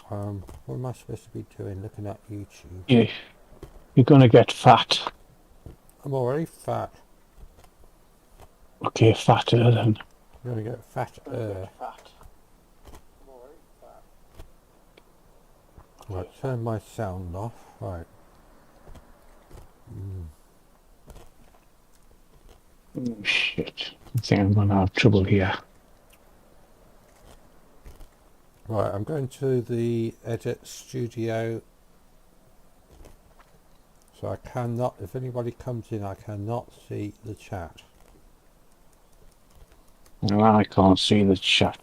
What am I supposed to be doing? Looking at YouTube. Yeah, you're gonna get fat. I'm already fat. Okay, fatter then. I'm gonna get fatter. Right, turn my sound off. Right. Oh, shit. I think I'm gonna have trouble here. Right, I'm going to the edit studio. So I cannot, if anybody comes in, I cannot see the chat. Well, I can't see the chat.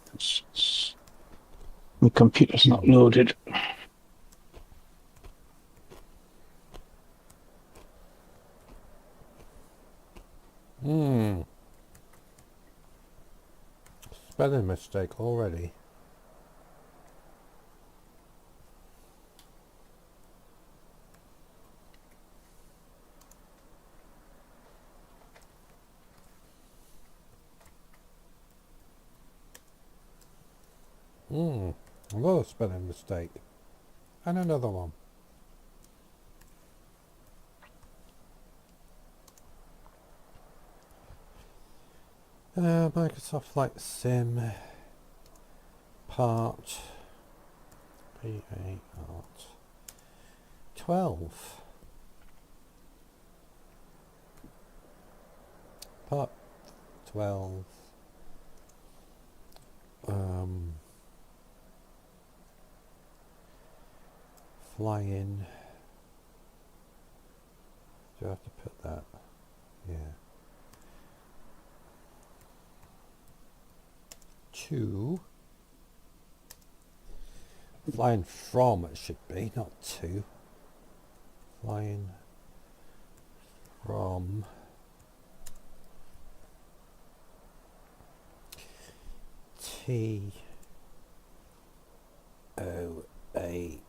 My computer's not loaded. Spelling mistake already. Another spelling mistake. And another one. Microsoft Flight Sim Part Part 12. Part 12. Flying. Do I have to put that? Yeah. To. Flying from it should be, not to. Flying from T O A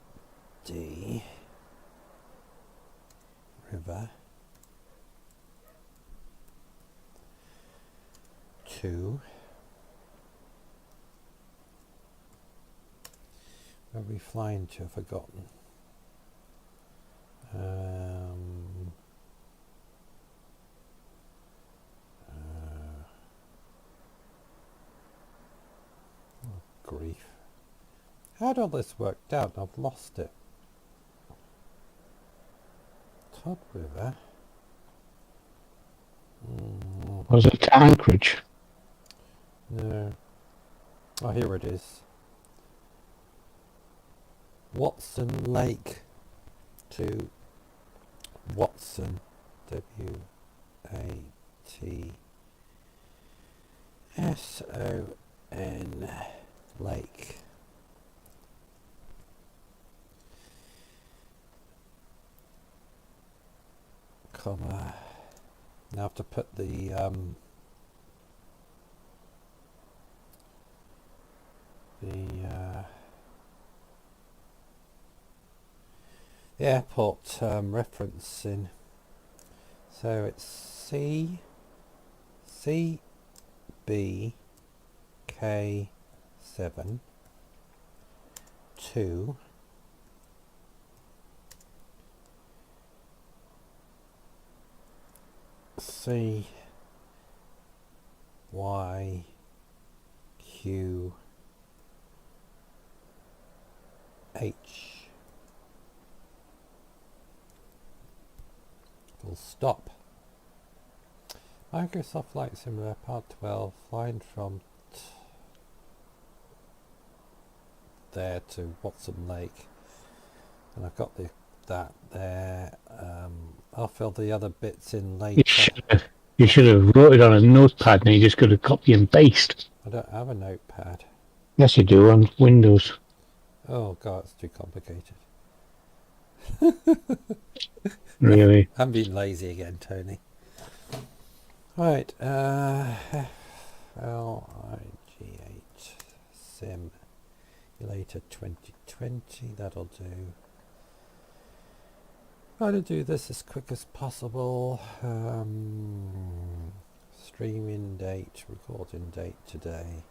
D River to where are we flying to? I've forgotten. Grief. How'd all this worked out? I've lost it. Todd River. Was it Anchorage? No. Oh, here it is. Watson Lake to Watson. WATSON Lake. Comma. Now I have to put the airport reference in. So it's CBK7 to CYQH. Full stop. Microsoft Flight Simulator Part 12, flying from there to Watson Lake, and I've got that there. I'll fill the other bits in later. You should have wrote it on a notepad and you just got to copy and paste. I don't have a notepad. Yes, you do on Windows. Oh god, it's too complicated. Really? I'm being lazy again, Tony. Right, FLIGH Simulator 2020, that'll do. Try to do this as quick as possible. Streaming date, recording date today.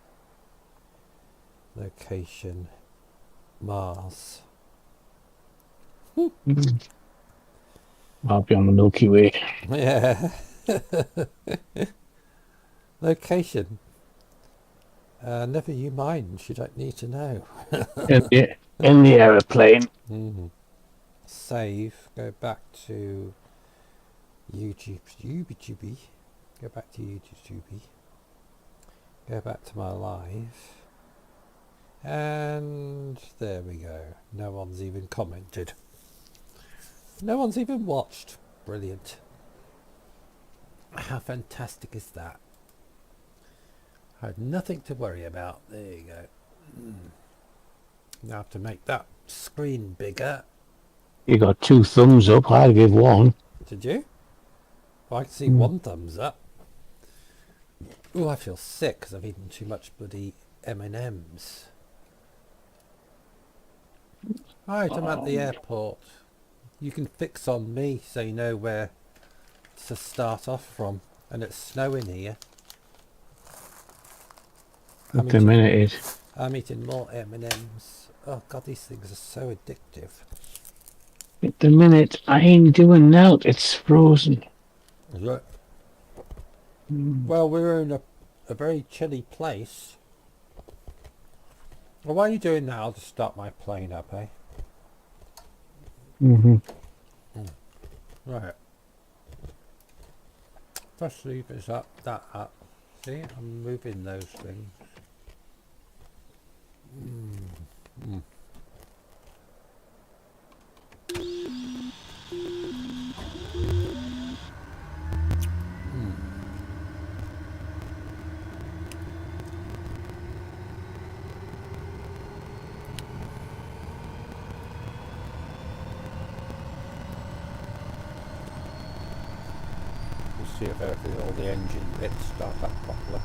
Location Mars. I'll be on the Milky Way. Yeah. Location. Never you mind. You don't need to know. In the aeroplane. Save. Go back to YouTube. Go back to YouTube. Go back to my live. And there we go. No one's even commented. No one's even watched. Brilliant. How fantastic is that? I had nothing to worry about. There you go. Now I have to make that screen bigger. You got 2 thumbs up. I'll give 1. Did you? Well, I can see 1 thumbs up. Oh, I feel sick because I've eaten too much bloody M&Ms. Right, I'm at the airport. You can fix on me so you know where to start off from. And it's snowing here. At the minute it is. I'm eating more M&Ms. Oh God, these things are so addictive. At the minute, I ain't doing now. It's frozen. Look. Well, we're in a very chilly place. Well, what are you doing now to start my plane up, eh? Right. First leave is up, that up. See, I'm moving those things. See if all the engine bits start up properly.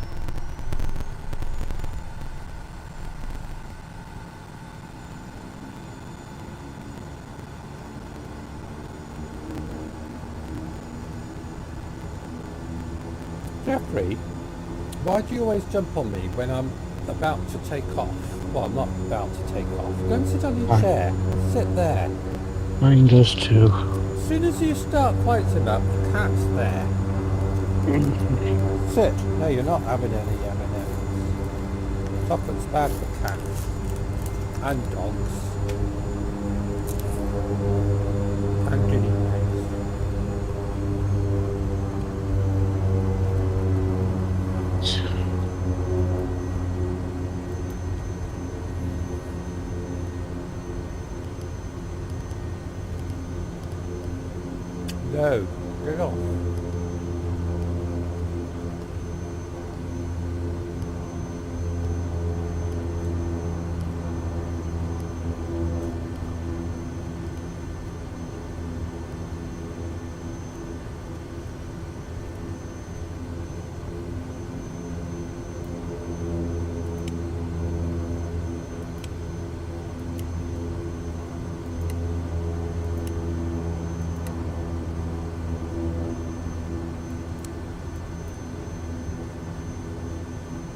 Jeffrey, why do you always jump on me when I'm about to take off? Well, I'm not about to take off. Go and sit on your chair. Sit there. Mine does too. As soon as you start fighting about the cat's there. Sit. No, you're not having any M&Ms. Chocolate's bad for cats and dogs and guinea pigs. No, get off.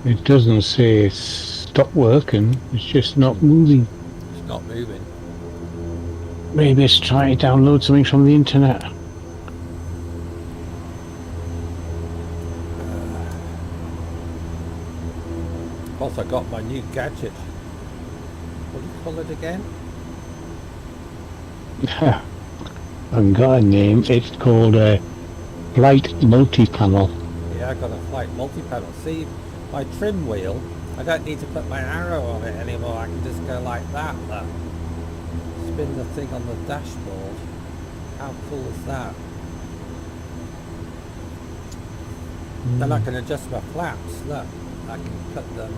It doesn't say it's stopped working. It's just not moving. It's not moving. Maybe it's trying to download something from the internet. Plus I got my new gadget. What do you call it again? I haven't got a name. It's called a Flight Multi-Panel. Yeah, I got a flight multi-panel. See, my trim wheel, I don't need to put my arrow on it anymore. I can just go like that, look. Spin the thing on the dashboard. How cool is that? Then I can adjust my flaps, look. I can put them,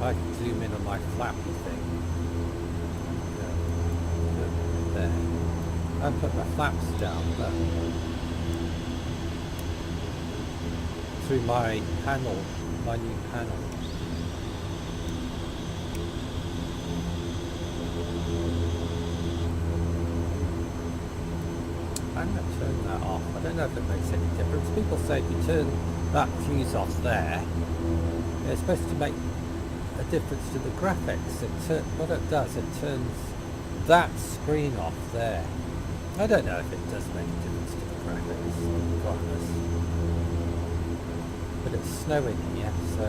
I can zoom in on my flappy thing. There. And put my flaps down, look. Through my panel, my new panel. I'm going to turn that off. I don't know if it makes any difference. People say if you turn that fuse off there, it's supposed to make a difference to the graphics. What it does, it turns that screen off there. I don't know if it does make a difference to the graphics, to be honest. But it's snowing here, so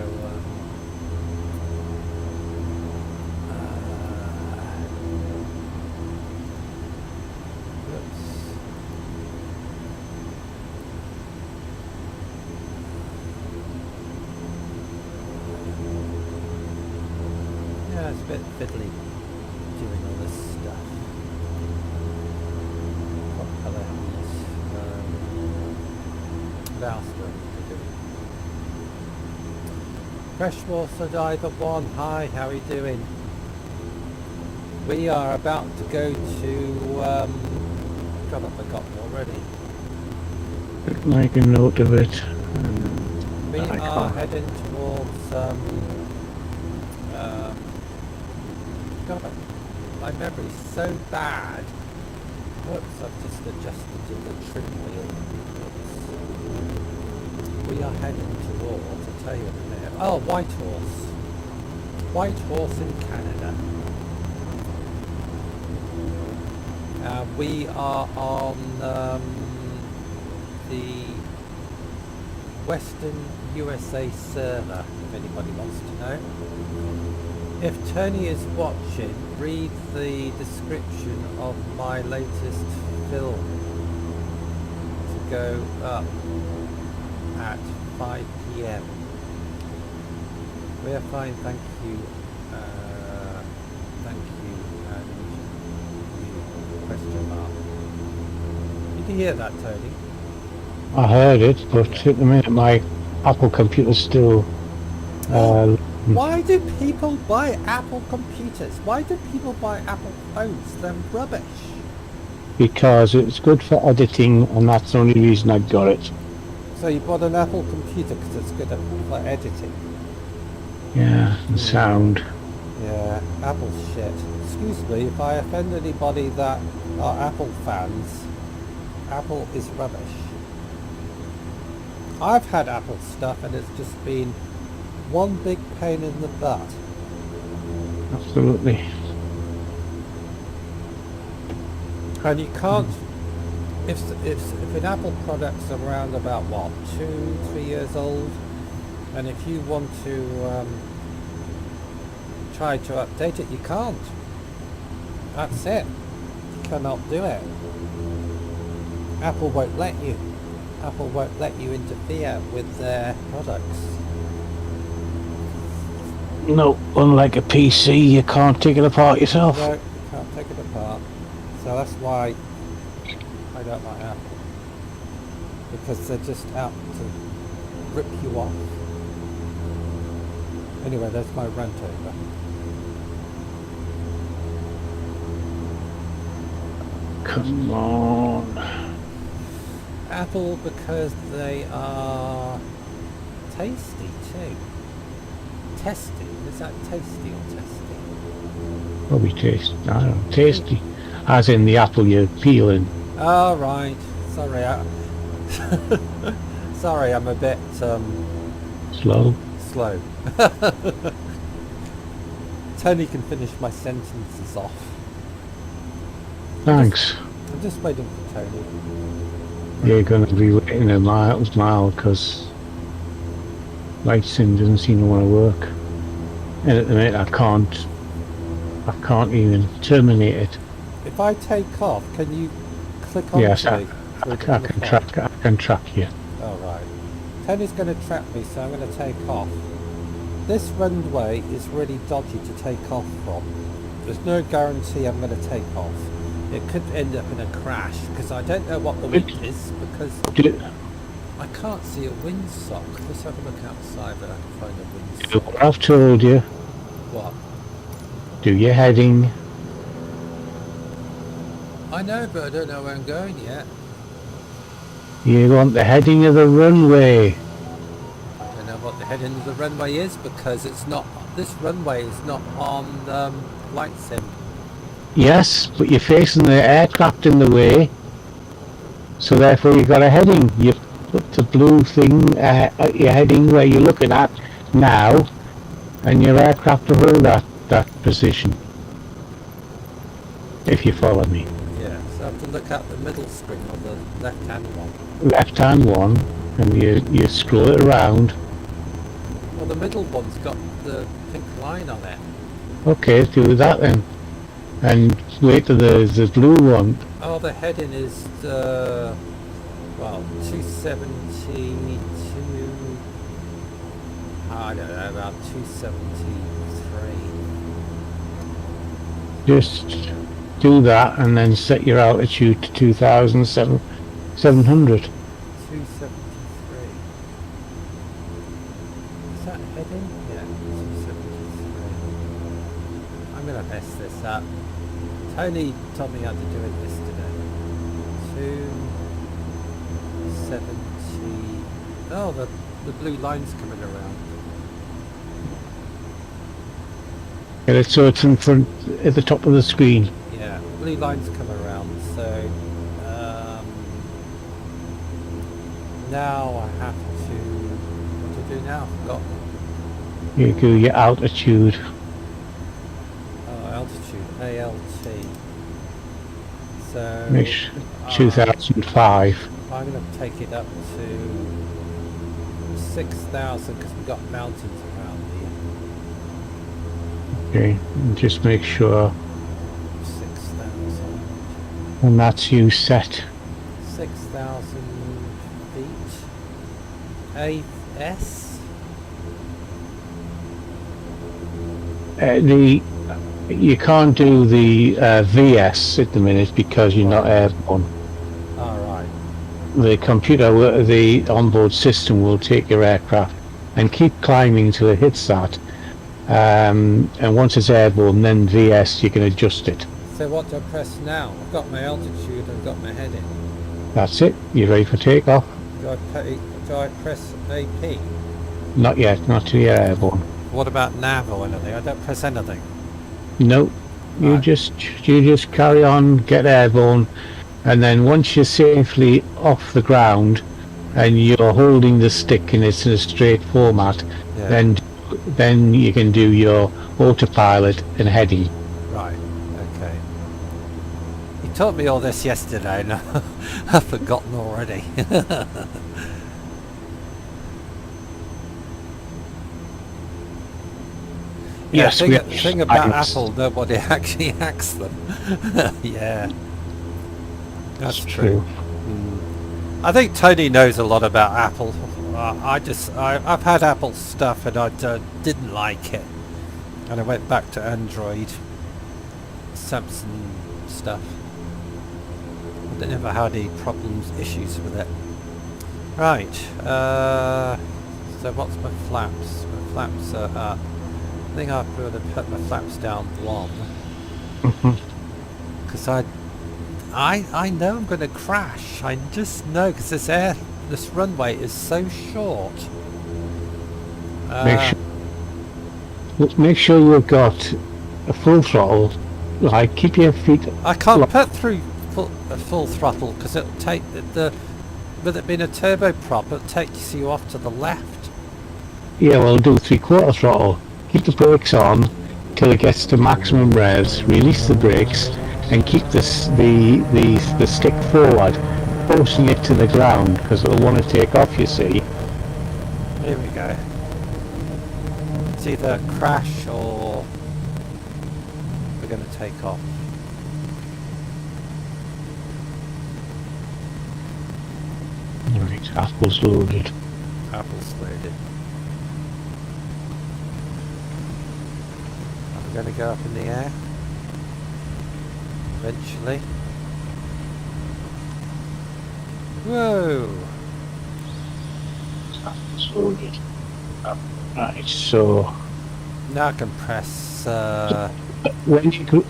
whoops. Yeah, it's a bit fiddly doing all this stuff. What colour is what else do I need to do? Freshwater Diver 1, hi, how are you doing? We are about to go to God, I've forgotten already. Make a note of it. We I are can't. heading towards God, my memory's so bad. Whoops, I've just adjusted to the trim wheel. We are heading towards, I'll tell you in a minute. Oh, Whitehorse. Whitehorse in Canada. We are on the Western USA server, if anybody wants to know. If Tony is watching, read the description of my latest film to go up at 5 PM. We are fine, thank you. Thank you, and you, question mark. Did you hear that, Tony? I heard it, but at the minute my Apple computer's still. Why do people buy Apple computers? Why do people buy Apple phones? They're rubbish. Because it's good for editing, and that's the only reason I got it. So you bought an Apple computer because it's good for editing? Yeah, and sound. Yeah, Apple's shit. Excuse me if I offend anybody that are Apple fans. Apple is rubbish. I've had Apple stuff and it's just been one big pain in the butt. Absolutely. And you can't, if an Apple product's around about what, 2-3 years old, and if you want to try to update it, you can't. That's it. You cannot do it. Apple won't let you. Apple won't let you interfere with their products. No, unlike a PC, you can't take it apart yourself. No, you can't take it apart. So that's why I don't like Apple. Because they're just out to rip you off. Anyway, that's my rant over. Come on. Apple because they are tasty too. Testy. Is that tasty or testy? Probably taste. I don't know. Tasty. As in the apple you're peeling. Oh, right. Sorry. Sorry, I'm a bit Slow. slow. Tony can finish my sentences off. Thanks. I'm just waiting for Tony. You're going to be waiting a mile because Lightsim doesn't seem to want to work. And at the minute I can't even terminate it. If I take off, can you click on Yes, me? I can track you. Oh, right. Tony's going to trap me, so I'm going to take off. This runway is really dodgy to take off from. There's no guarantee I'm going to take off. It could end up in a crash, because I don't know what the wind is, because I can't see a windsock. Let's have a look outside, but I can find a windsock. I've told you. What? Do your heading. I know, but I don't know where I'm going yet. You want the heading of the runway. I don't know what the heading of the runway is, because it's not. This runway is not on Flight Sim. Yes, but you're facing the aircraft in the way, so therefore you've got a heading. You put the blue thing at your heading where you're looking at now, and your aircraft will hold that position. If you follow me. Yeah, so I have to look at the middle screen or the left-hand one. Left hand one, and you scroll it around. Well, the middle one's got the pink line on it. Okay, do that then. And wait till there's the blue one. Oh, the heading is, well, 272, I don't know, about 273. Just do that and then set your altitude to 2,700. 273. Is that heading? Yeah, 273. I'm gonna mess this up. Tony told me how to do it yesterday. 270. Oh, the blue line's coming around. Get it so it's in front at the top of the screen. Yeah, blue lines come around, so now I have to, what to do now? Forgotten. You do your altitude. Oh, altitude, ALT. So Make 2005. I'm going to take it up to 6,000 because we've got mountains around here. Okay, and just make sure. 6,000. And that's you set. 6,000 feet. AS? You can't do the VS at the minute because you're not airborne. Alright. The computer, the onboard system will take your aircraft and keep climbing till it hits that. And once it's airborne, then VS, you can adjust it. So what do I press now? I've got my altitude, I've got my heading. That's it. You're ready for takeoff? Do I press AP? Not yet. Not till you're airborne. What about nav or anything? I don't press anything. No. You Right. just carry on, get airborne, and then once you're safely off the ground and you're holding the stick and it's in a straight format, Yeah. then you can do your autopilot and heading. Right, okay. You taught me all this yesterday and I've forgotten already. Yes, the we thing about Apple, nobody actually hacks them. Yeah. That's true. I think Tony knows a lot about Apple. I've had Apple stuff and I didn't like it. And I went back to Android, Samsung stuff. I never had any problems, issues with it. Right, so what's my flaps? My flaps are up. I think I've got to put my flaps down 1. Because I know I'm going to crash. I just know because this runway is so short. Make sure you've got a full throttle. Like keep your feet. I can't put through full throttle because it'll take with it being a turboprop, it takes you off to the left. Yeah, well, do 3/4 throttle. Keep the brakes on till it gets to maximum revs. Release the brakes and keep the stick forward, forcing it to the ground because it'll want to take off. You see. Here we go. It's either crash or we're going to take off. Right, Apple's loaded. Apple's loaded. I'm going to go up in the air. Eventually. Whoa! Apple's loaded. Right, so Now I can press. when you can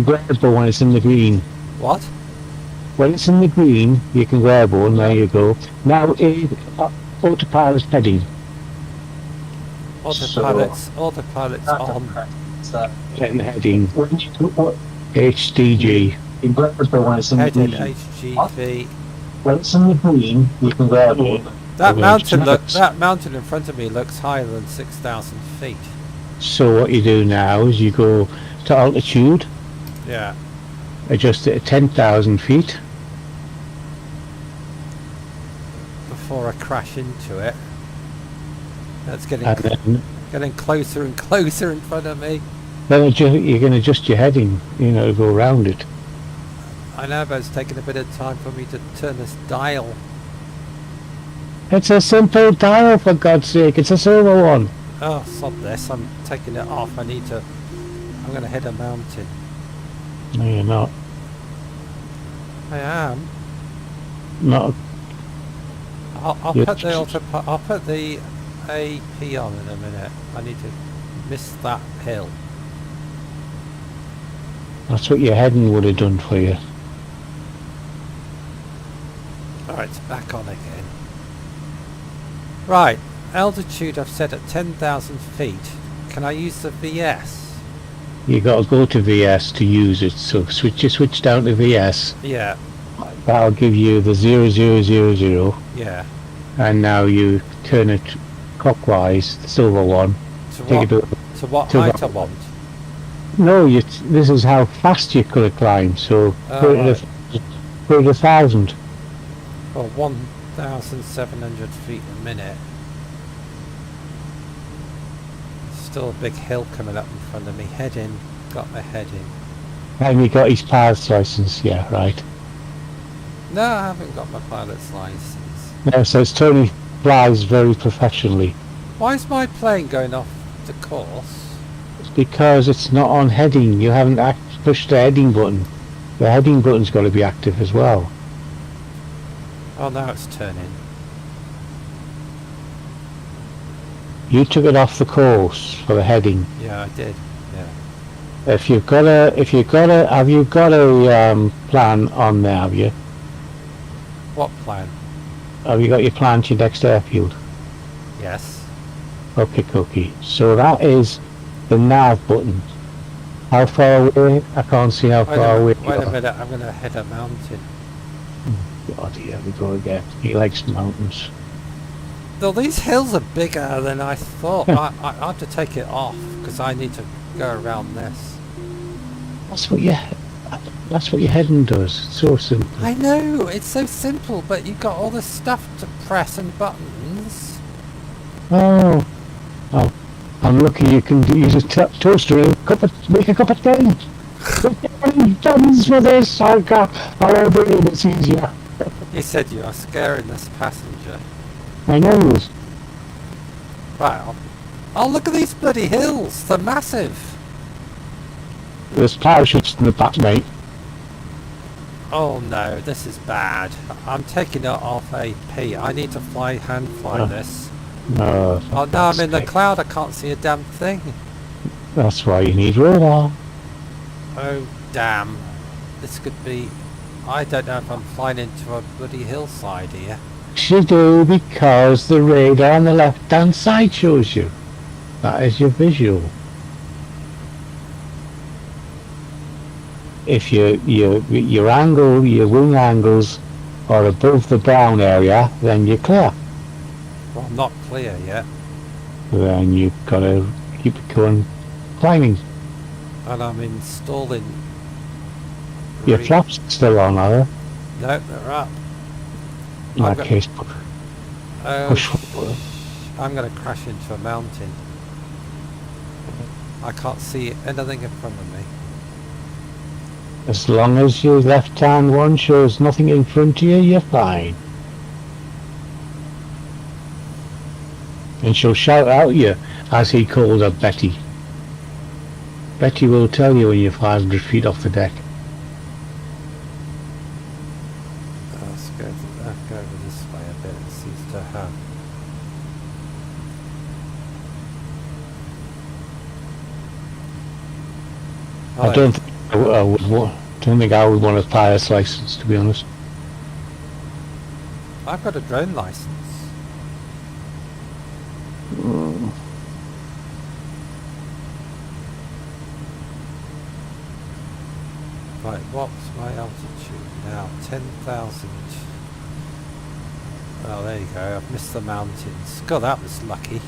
grab when it's in the green. What? When it's in the green, you can grab one. There you go. Now, autopilot heading. Autopilot's on. Getting heading. HDG. Heading HGV. When it's in the green, you can grab one. That Well, mountain that mountain in front of me looks higher than 6,000 feet. So what you do now is you go to altitude, Yeah. adjust it to 10,000 feet. Before I crash into it. That's getting And then getting closer and closer in front of me. you can adjust your heading, to go around it. I know, but it's taking a bit of time for me to turn this dial. It's a simple dial, for God's sake. It's a silver one. Oh, sod this. I'm taking it off. I'm going to hit a mountain. No, you're not. I am. Not. I'll put the AP on in a minute. I need to miss that hill. That's what your heading would have done for you. Alright, it's back on again. Right, altitude I've set at 10,000 feet. Can I use the VS? You got to go to VS to use it. So switch down to VS. Yeah. That'll give you the 0000. Yeah. And now you turn it clockwise, the silver one. To what height I want? No, this is how fast you could climb. So put it at 1,000. Well, 1,700 feet a minute. Still a big hill coming up in front of me. Heading. Got my heading. Have you got his pilot's license? Yeah, right. No, I haven't got my pilot's license. No, so it's Tony flies very professionally. Why is my plane going off the course? It's because it's not on heading. You haven't pushed the heading button. The heading button's got to be active as well. Oh, now it's turning. You took it off the course for the heading. Yeah, I did. Yeah. Have you got a plan on there? Have you? What plan? Have you got your plan to your next airfield? Yes. Okay. So that is the nav button. How far away? I can't see how far away. Wait a minute, I'm going to hit a mountain. God, here we go again. He likes mountains. Though these hills are bigger than I thought. I have to take it off because I need to go around this. That's what your heading does. It's so simple. I know, it's so simple, but you've got all this stuff to press and buttons. Oh, I'm lucky you can use a toaster and make a cup of tea. Tons for this. I'll bring it. It's easier. You said you are scaring this passenger. I know. Right. Oh, look at these bloody hills. They're massive. There's parachutes in the back, mate. Oh no, this is bad. I'm taking it off AP. I need to hand fly this. No. Oh no, I'm in the cloud. I can't see a damn thing. That's why you need radar. Oh damn. This could be... I don't know if I'm flying into a bloody hillside here. You do, because the radar on the left hand side shows you. That is your visual. If your wing angles are above the brown area, then you're clear. Well, I'm not clear yet. Then you've got to keep it going, climbing. And I'm installing... Your flaps still on, are they? No, they're up. In that case, push forward. I'm going to crash into a mountain. I can't see anything in front of me. As long as your left hand one shows nothing in front of you, you're fine. And she'll shout out you, as he called her Betty. Betty will tell you when you're 500 feet off the deck. Let's go over this way a bit. It seems to have... I don't think I would want a pilot's license, to be honest. I've got a drone license. Right, what's my altitude now? 10,000. Well, there you go. I've missed the mountains. God, that was lucky.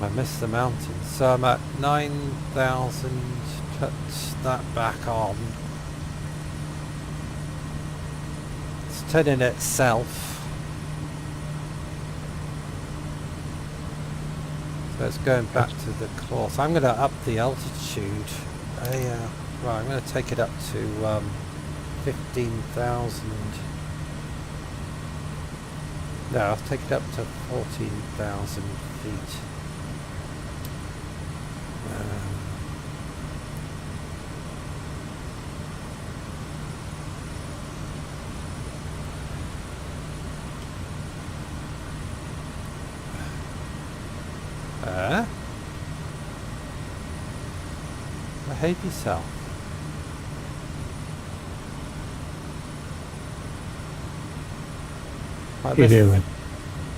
I missed the mountains. So I'm at 9,000. Put that back on. It's turning itself. So it's going back to the course. I'm going to up the altitude. Right, I'm going to take it up to 15,000. No, I'll take it up to 14,000 feet. Behave yourself. What are you doing?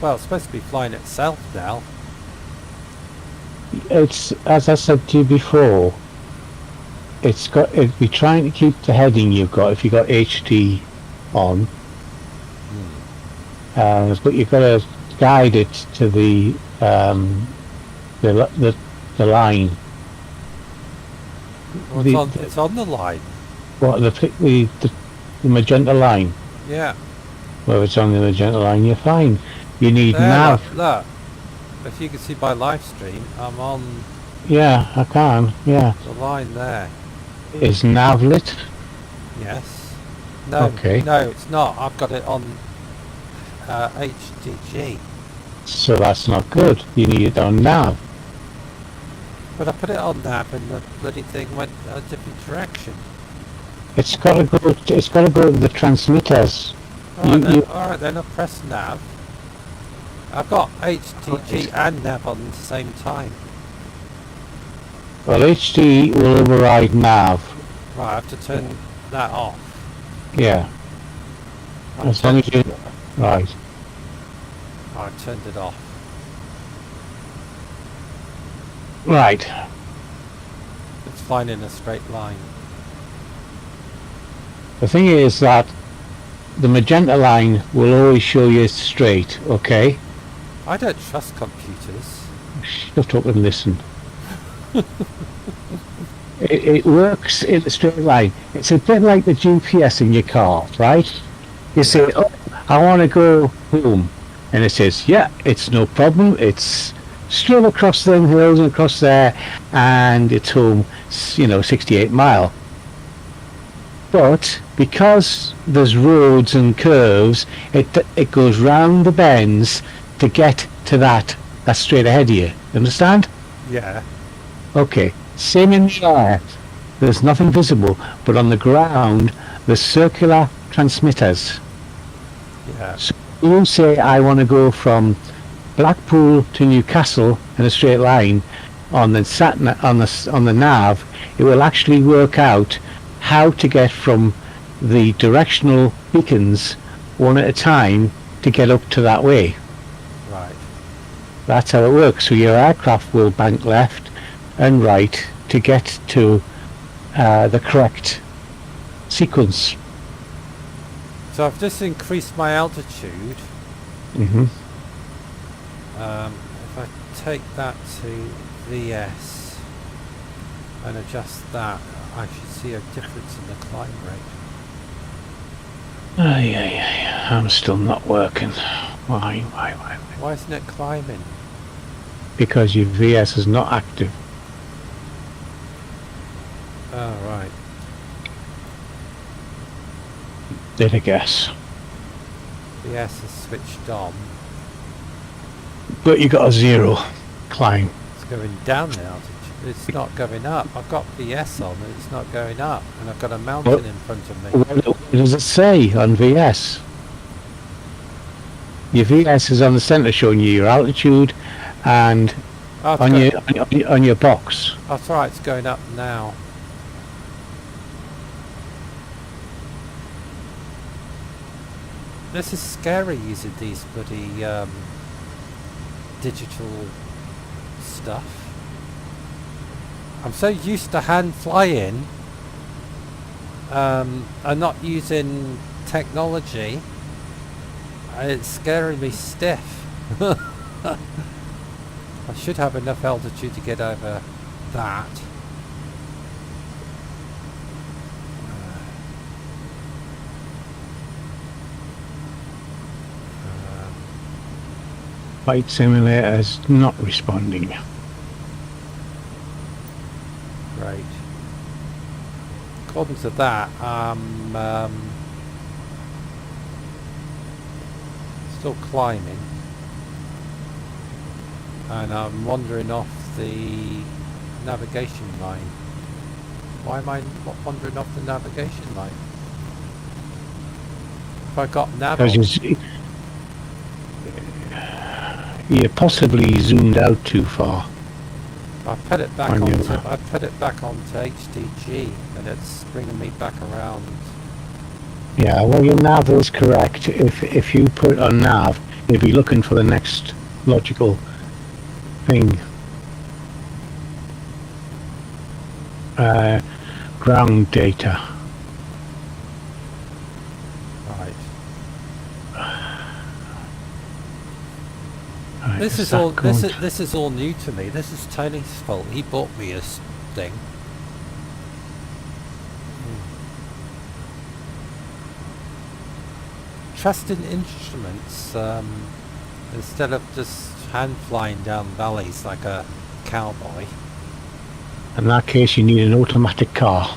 Well, it's supposed to be flying itself now. It's, as I said to you before, it'd be trying to keep the heading you've got if you've got HD on. But you've got to guide it to the line. Well, it's on the line. What, the magenta line? Yeah. Well, it's on the magenta line, you're fine. You need there, nav. Look. If you can see by live stream, I'm on. Yeah, I can. Yeah. The line there. Is nav lit? Yes. No. Okay. No, it's not. I've got it on HDG. So that's not good. You need it on nav. But I put it on nav and the bloody thing went a different direction. It's got to go. It's got to go to the transmitters. Alright then, I'll press nav. I've got HDG and nav on at the same time. Well, HD will override nav. Right, I have to turn that off. Yeah. As long as you... Right. I turned it off. Right. It's flying in a straight line. The thing is that the magenta line will always show you straight, okay? I don't trust computers. Shut up and listen. It works in a straight line. It's a bit like the GPS in your car, right? You say, oh, I want to go home. And it says, yeah, it's no problem. It's straight across them hills and across there, and it's home, 68 mile. But because there's roads and curves, it goes round the bends to get to that straight ahead of you. Understand? Yeah. Okay. Same in the air. There's nothing visible, but on the ground there's circular transmitters. Yeah. So you say I want to go from Blackpool to Newcastle in a straight line on the nav, it will actually work out how to get from the directional beacons one at a time to get up to that way. Right. That's how it works. So your aircraft will bank left and right to get to the correct sequence. So I've just increased my altitude. Mm-hmm. If I take that to VS and adjust that, I should see a difference in the climb rate. I'm still not working. Why? Why isn't it climbing? Because your VS is not active. Oh, right. Did I guess? VS is switched on. But you got a 0 climb. It's going down the altitude. It's not going up. I've got VS on and it's not going up. And I've got a mountain in front of me. What does it say on VS? Your VS is on the centre showing you your altitude and on your box. That's right, it's going up now. This is scary using these bloody digital stuff. I'm so used to hand flying and not using technology It's scaring me stiff. I should have enough altitude to get over that. Flight simulator is not responding. Right. According to that, still climbing, and I'm wandering off the navigation line. Why am I wandering off the navigation line? If I got nav Because you possibly zoomed out too far. I put it back on onto your- I put it back onto HDG, and it's bringing me back around. Yeah, well, your nav is correct. If you put on nav, you'll be looking for the next logical thing. Ground data. Right. Right, This is that all going this is all new to me. This is Tony's fault. He bought me a thing. Trust in instruments instead of just hand flying down valleys like a cowboy. In that case, you need an automatic car.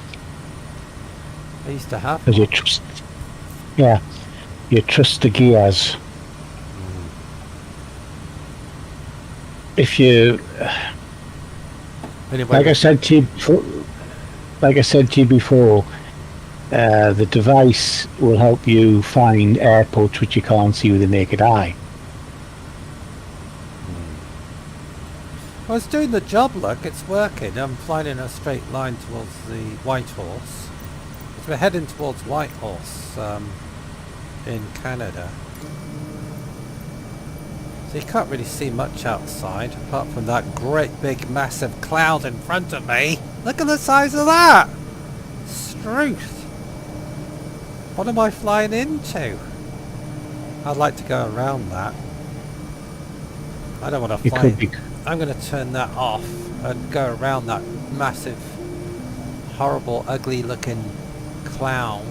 I used to have Because you one. trust, yeah, you trust the gears. If you, Anyway, like I said to you before, the device will help you find airports which you can't see with the naked eye. I was doing the job, look, it's working. I'm flying in a straight line towards the White Horse. So we're heading towards White Horse in Canada. So you can't really see much outside, apart from that great big massive cloud in front of me. Look at the size of that! Struth! What am I flying into? I'd like to go around that. I don't want to You fly. could be, I'm going to turn that off and go around that massive, horrible, ugly looking cloud.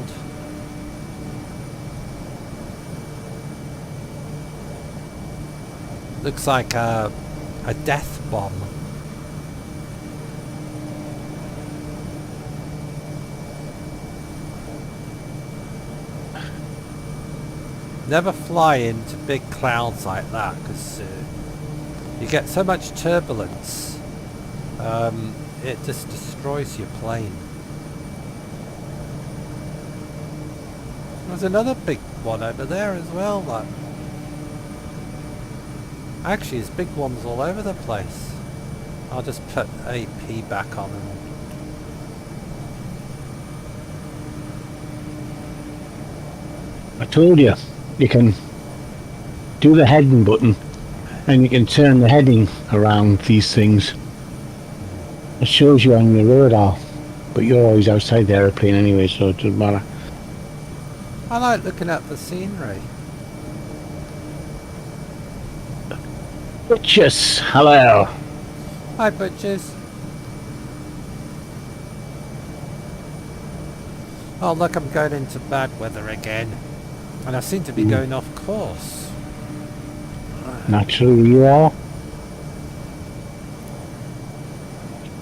Looks like a death bomb. Never fly into big clouds like that, because you get so much turbulence, it just destroys your plane. There's another big one over there as well. That actually, there's big ones all over the place. I'll just put AP back on and I told you, you can do the heading button and you can turn the heading around these things. It shows you on the radar, but you're always outside the aeroplane anyway, so it doesn't matter. I like looking at the scenery. Butchers, hello. Hi, butchers. Oh, look, I'm going into bad weather again. And I seem to be going off course. Naturally you are.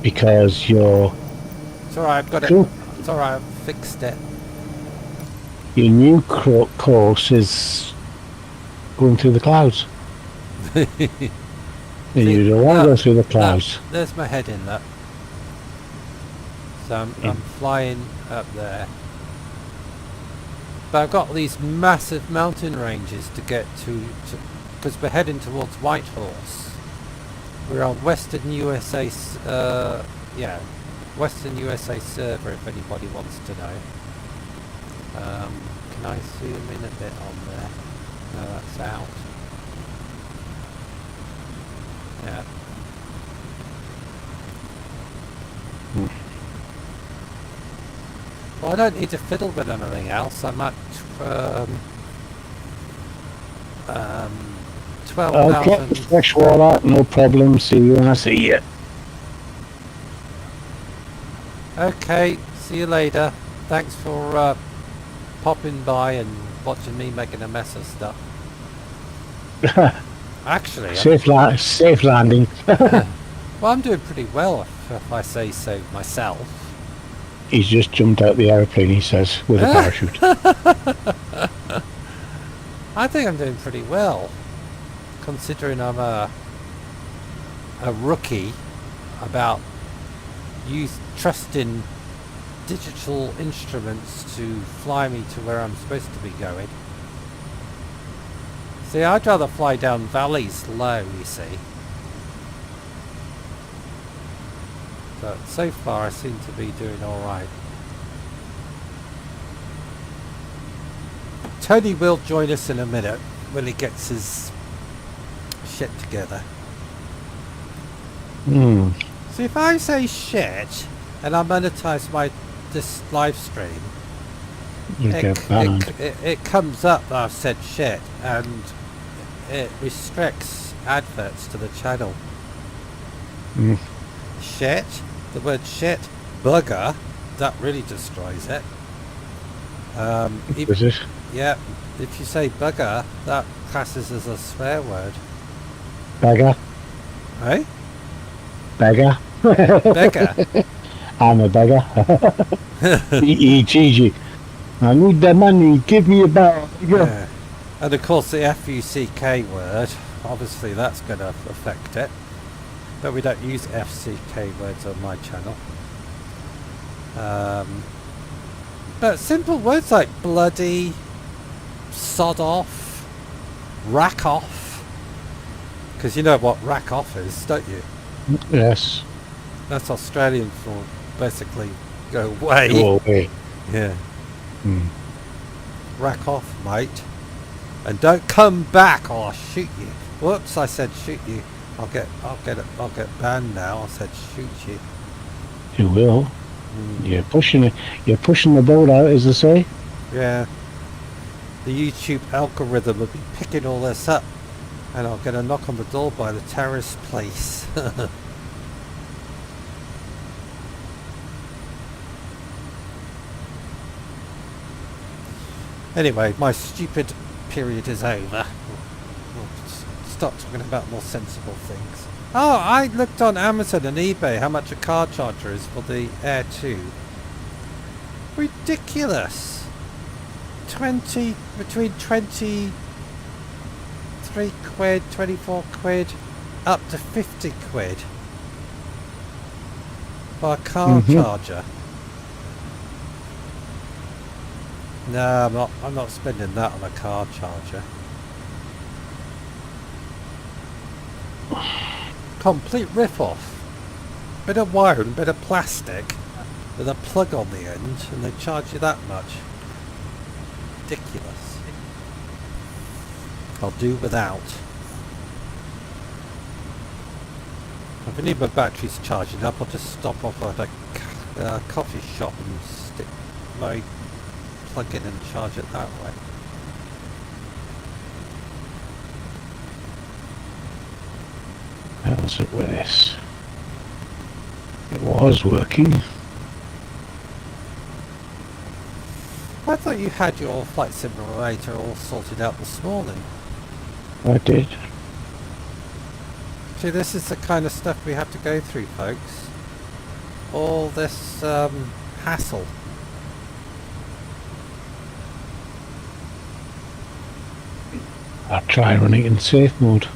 Because you're... It's alright, I've got it. Cool. It's alright, I've fixed it. Your new course is going through the clouds. And you don't want to go through the clouds. There's my head in that. So I'm flying up there. But I've got these massive mountain ranges to get to because we're heading towards Whitehorse. We're on Western USA, Western USA server if anybody wants to know. Can I zoom in a bit on there? No, that's out. Yeah. Well, I don't need to fiddle with anything else. I'm at Okay, 12,000. fresh water, no problem. See you when I see you. Okay, see you later. Thanks for popping by and watching me making a mess of stuff. Actually, Safe landing. well, I'm doing pretty well if I say so myself. He's just jumped out the aeroplane, he says, with a parachute. I think I'm doing pretty well, considering I'm a rookie about trusting digital instruments to fly me to where I'm supposed to be going. See, I'd rather fly down valleys low, you see. But so far I seem to be doing alright. Tony will join us in a minute when he gets his shit together. See, if I say shit and I monetize this live stream, it comes up that I've said shit and it restricts adverts to the channel. Shit, the word shit, bugger, that really destroys it. Is it? Yeah, if you say bugger, that classes as a swear word. Beggar? Eh? Beggar? Beggar? I'm a beggar. Gigi. I need the money, give me a bag. Yeah. And of course the FUCK word, obviously that's going to affect it. But we don't use FCK words on my channel. But simple words like bloody, sod off, rack off. Because you know what rack off is, don't you? Yes. That's Australian for basically go away. Go away. Yeah. Rack off, mate. And don't come back or I'll shoot you. Whoops, I said shoot you. I'll get banned now. I said shoot you. You will. You're pushing the boat out, as they say. Yeah. The YouTube algorithm will be picking all this up and I'll get a knock on the door by the terrorist police. Anyway, my stupid period is over. We'll start talking about more sensible things. Oh, I looked on Amazon and eBay how much a car charger is for the Air 2. Ridiculous. Between 23 quid, 24 quid, up to 50 quid for a car charger. No, I'm not spending that on a car charger. Complete rip-off. Bit of wire and bit of plastic with a plug on the end, and they charge you that much. Ridiculous. I'll do without. If I need my batteries charging up, I'll just stop off at a coffee shop and stick my plug in and charge it that way. How's it with this? It was working. I thought you had your flight simulator all sorted out this morning. I did. See, this is the kind of stuff we have to go through, folks. All this hassle. I'll try running in safe mode.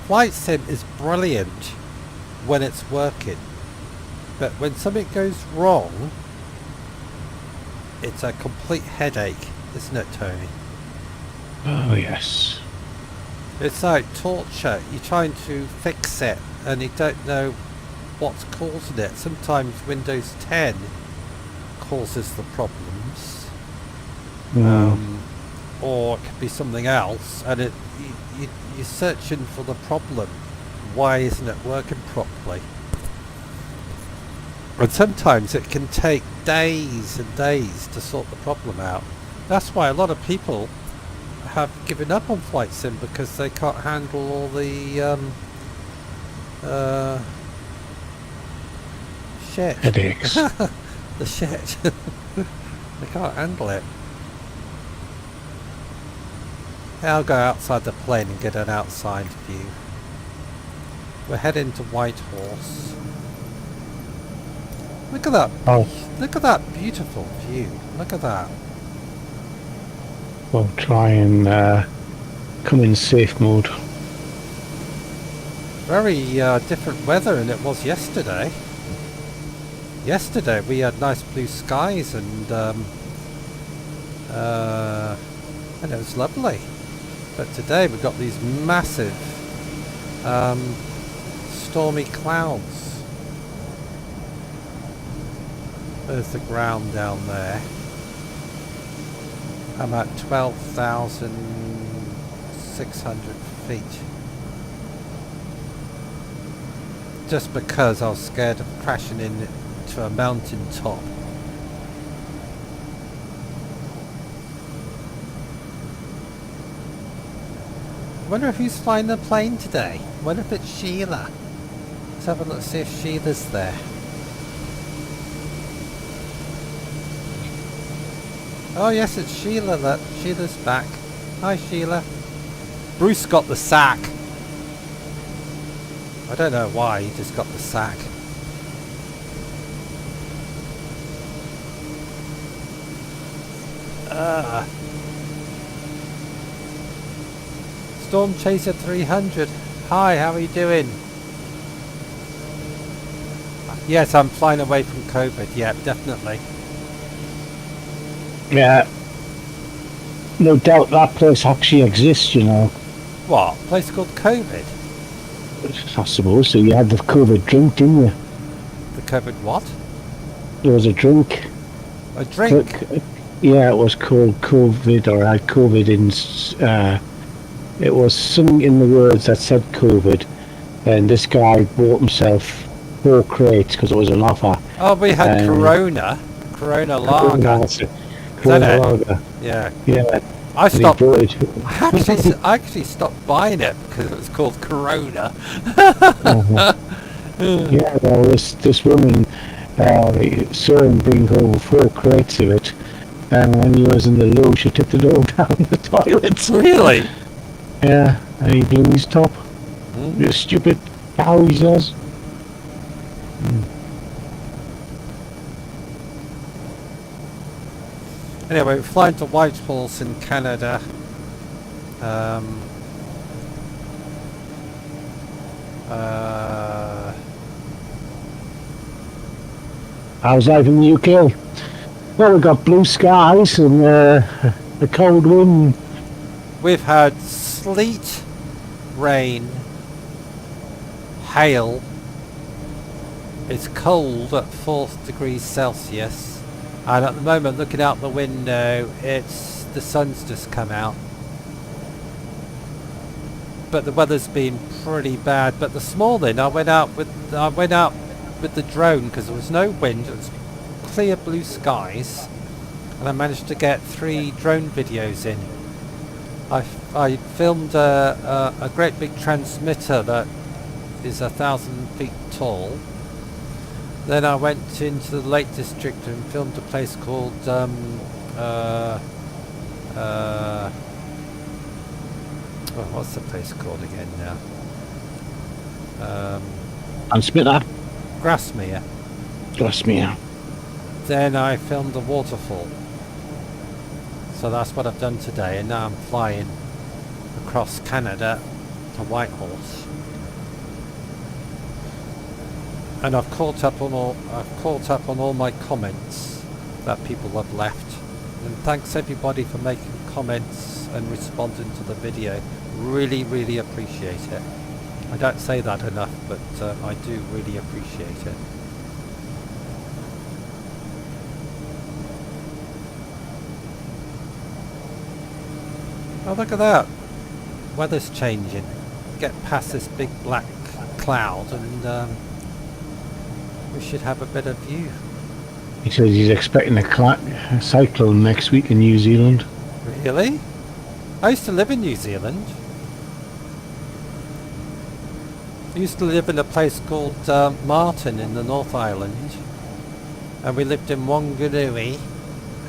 Flight sim is brilliant when it's working, but when something goes wrong, it's a complete headache, isn't it, Tony? Oh yes. It's like torture. You're trying to fix it and you don't know what's causing it. Sometimes Windows 10 causes the problems. Or it could be something else, and you're searching for the problem. Why isn't it working properly? And sometimes it can take days and days to sort the problem out. That's why a lot of people have given up on flight sim, because they can't handle all the shit. Headaches. The shit. They can't handle it. I'll go outside the plane and get an outside view. We're heading to Whitehorse. Look at that. Oh, Look at that beautiful view. Look at that. we'll try and come in safe mode. Very different weather than it was yesterday. Yesterday we had nice blue skies and it was lovely. But today we've got these massive stormy clouds. There's the ground down there. I'm at 12,600 feet. Just because I was scared of crashing into a mountain top. I wonder if who's flying the plane today. I wonder if it's Sheila. Let's have a look, see if Sheila's there. Oh yes, it's Sheila. Sheila's back. Hi Sheila. Bruce got the sack. I don't know why, he just got the sack. Storm Chaser 300. Hi, how are you doing? Yes, I'm flying away from COVID. Yeah, definitely. Yeah. No doubt that place actually exists, you know. What? A place called COVID? I suppose. So you had the COVID drink, didn't you? The COVID what? There was a drink. A drink? Yeah, it was called COVID, or had COVID in. It was something in the words that said COVID, and this guy bought himself 4 crates because it was an offer. Oh, we had Corona Lager. Corona Lager. Yeah. Yeah. I stopped. I I actually stopped buying it because it was called Corona. Yeah, well, this woman saw him bring home 4 crates of it, and when he was in the loo, she tipped it all down the toilet. Really? Yeah, and he blew his top. You stupid cow, he says. Anyway, we're flying to Whitehorse in Canada. How's life in the UK? Well, we've got blue skies and a cold wind. We've had sleet, rain, hail. It's cold at 4 degrees Celsius, and at the moment, looking out the window, the sun's just come out. But the weather's been pretty bad. But this morning, I went out with the drone because there was no wind. It was clear blue skies, and I managed to get 3 drone videos in. I filmed a great big transmitter that is 1,000 feet tall. Then I went into the Lake District and filmed a place called what's the place called again now? Transmitter. Grasmere. Grasmere. Then I filmed the waterfall. So that's what I've done today, and now I'm flying across Canada to Whitehorse. And I've caught up on all my comments that people have left. And thanks everybody for making comments and responding to the video. Really, really appreciate it. I don't say that enough, but I do really appreciate it. Oh, look at that. Weather's changing. Get past this big black cloud and we should have a better view. He says he's expecting a cyclone next week in New Zealand. Really? I used to live in New Zealand. I used to live in a place called Martin in the North Island. And we lived in Wanganui.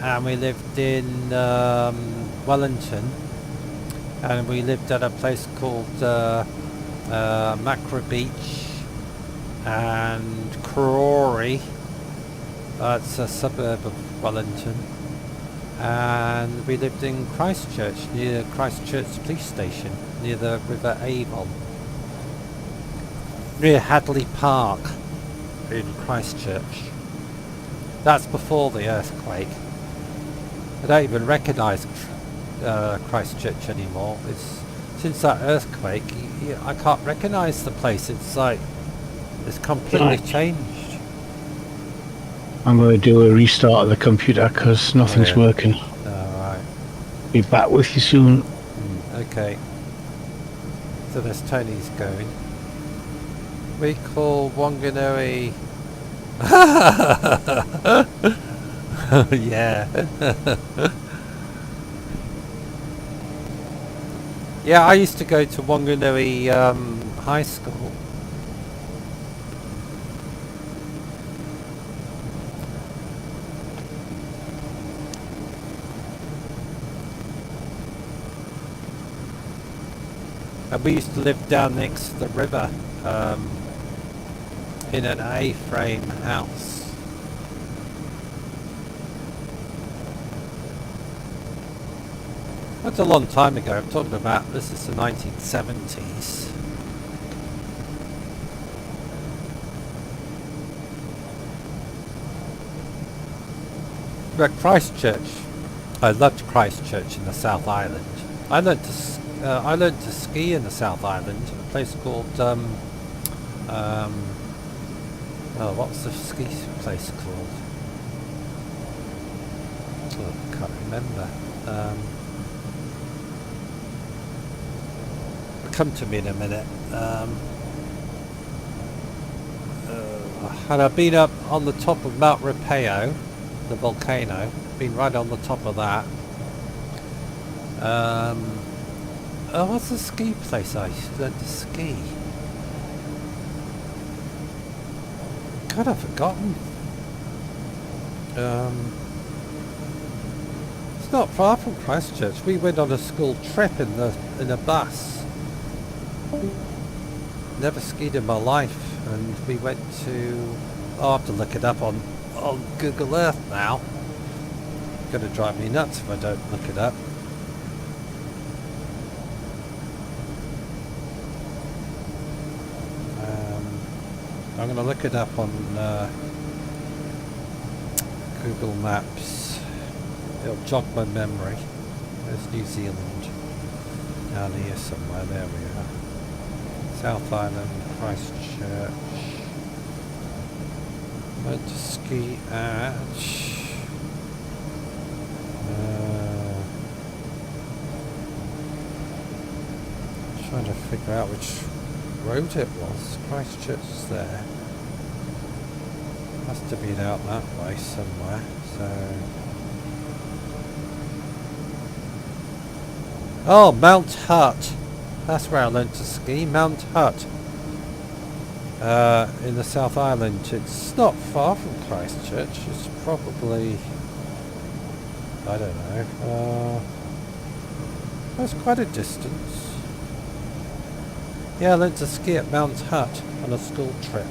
And we lived in Wellington. And we lived at a place called Macra Beach. And Karori. It's a suburb of Wellington. And we lived in Christchurch, near Christchurch Police Station, near the River Avon. Near Hadley Park in Christchurch. That's before the earthquake. I don't even recognise Christchurch anymore. Since that earthquake, I can't recognise the place. It's completely changed. I'm going to do a restart of the computer because nothing's working. Alright. Be back with you soon. Okay. So there's Tony's going. We call Wanganui... yeah. Yeah, I used to go to Wanganui High School. And we used to live down next to the river in an A-frame house. That's a long time ago. I'm talking about, this is the 1970s. But Christchurch, I loved Christchurch in the South Island. I learned to ski in the South Island, a place called what's the ski place called? Oh, I can't remember. It'll come to me in a minute. And I've been up on the top of Mount Rapeo, the volcano. Been right on the top of that. What's the ski place I used to learn to ski? God, I've forgotten. It's not far from Christchurch. We went on a school trip in a bus. Never skied in my life, and we went to... I'll have to look it up on Google Earth now. It's gonna drive me nuts if I don't look it up. I'm going to look it up on Google Maps. It'll jog my memory. There's New Zealand. Down here somewhere. There we are. South Island, Christchurch. Went to ski at... trying to figure out which road it was. Christchurch is there. Must have been out that way somewhere. So, oh, Mount Hutt. That's where I learned to ski. Mount Hutt. In the South Island. It's not far from Christchurch. It's probably, I don't know. That's quite a distance. Yeah, I learned to ski at Mount Hutt on a school trip.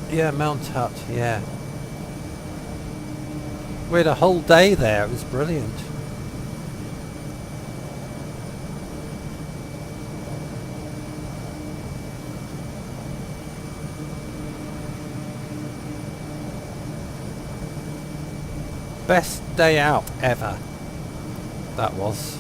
Yeah, Mount Hutt, yeah. We had a whole day there, it was brilliant. Best day out ever. That was.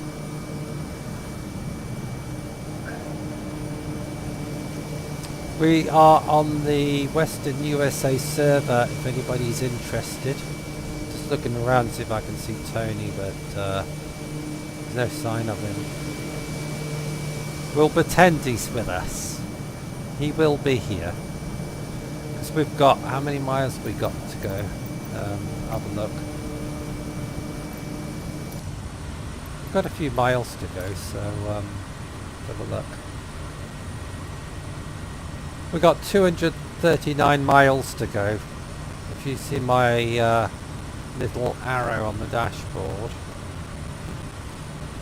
We are on the Western USA server if anybody's interested. Just looking around to see if I can see Tony, but there's no sign of him. We'll pretend he's with us. He will be here. Because we've got, how many miles have we got to go? Have a look. We've got a few miles to go, so have a look. We've got 239 miles to go. If you see my little arrow on the dashboard,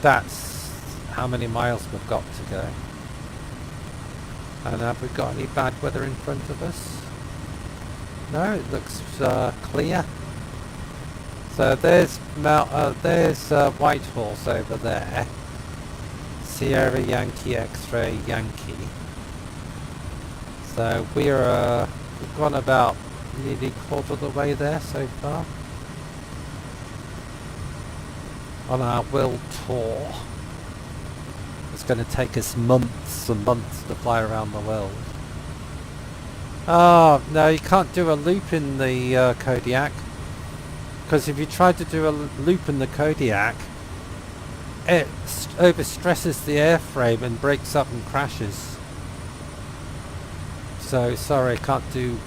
that's how many miles we've got to go. And have we got any bad weather in front of us? No, it looks clear. So there's Whitehorse over there. Sierra Yankee X-ray Yankee. So we've gone about nearly quarter of the way there so far on our world tour. It's going to take us months and months to fly around the world. Oh no, you can't do a loop in the Kodiak, because if you try to do a loop in the Kodiak, it overstresses the airframe and breaks up and crashes. So sorry, I can't do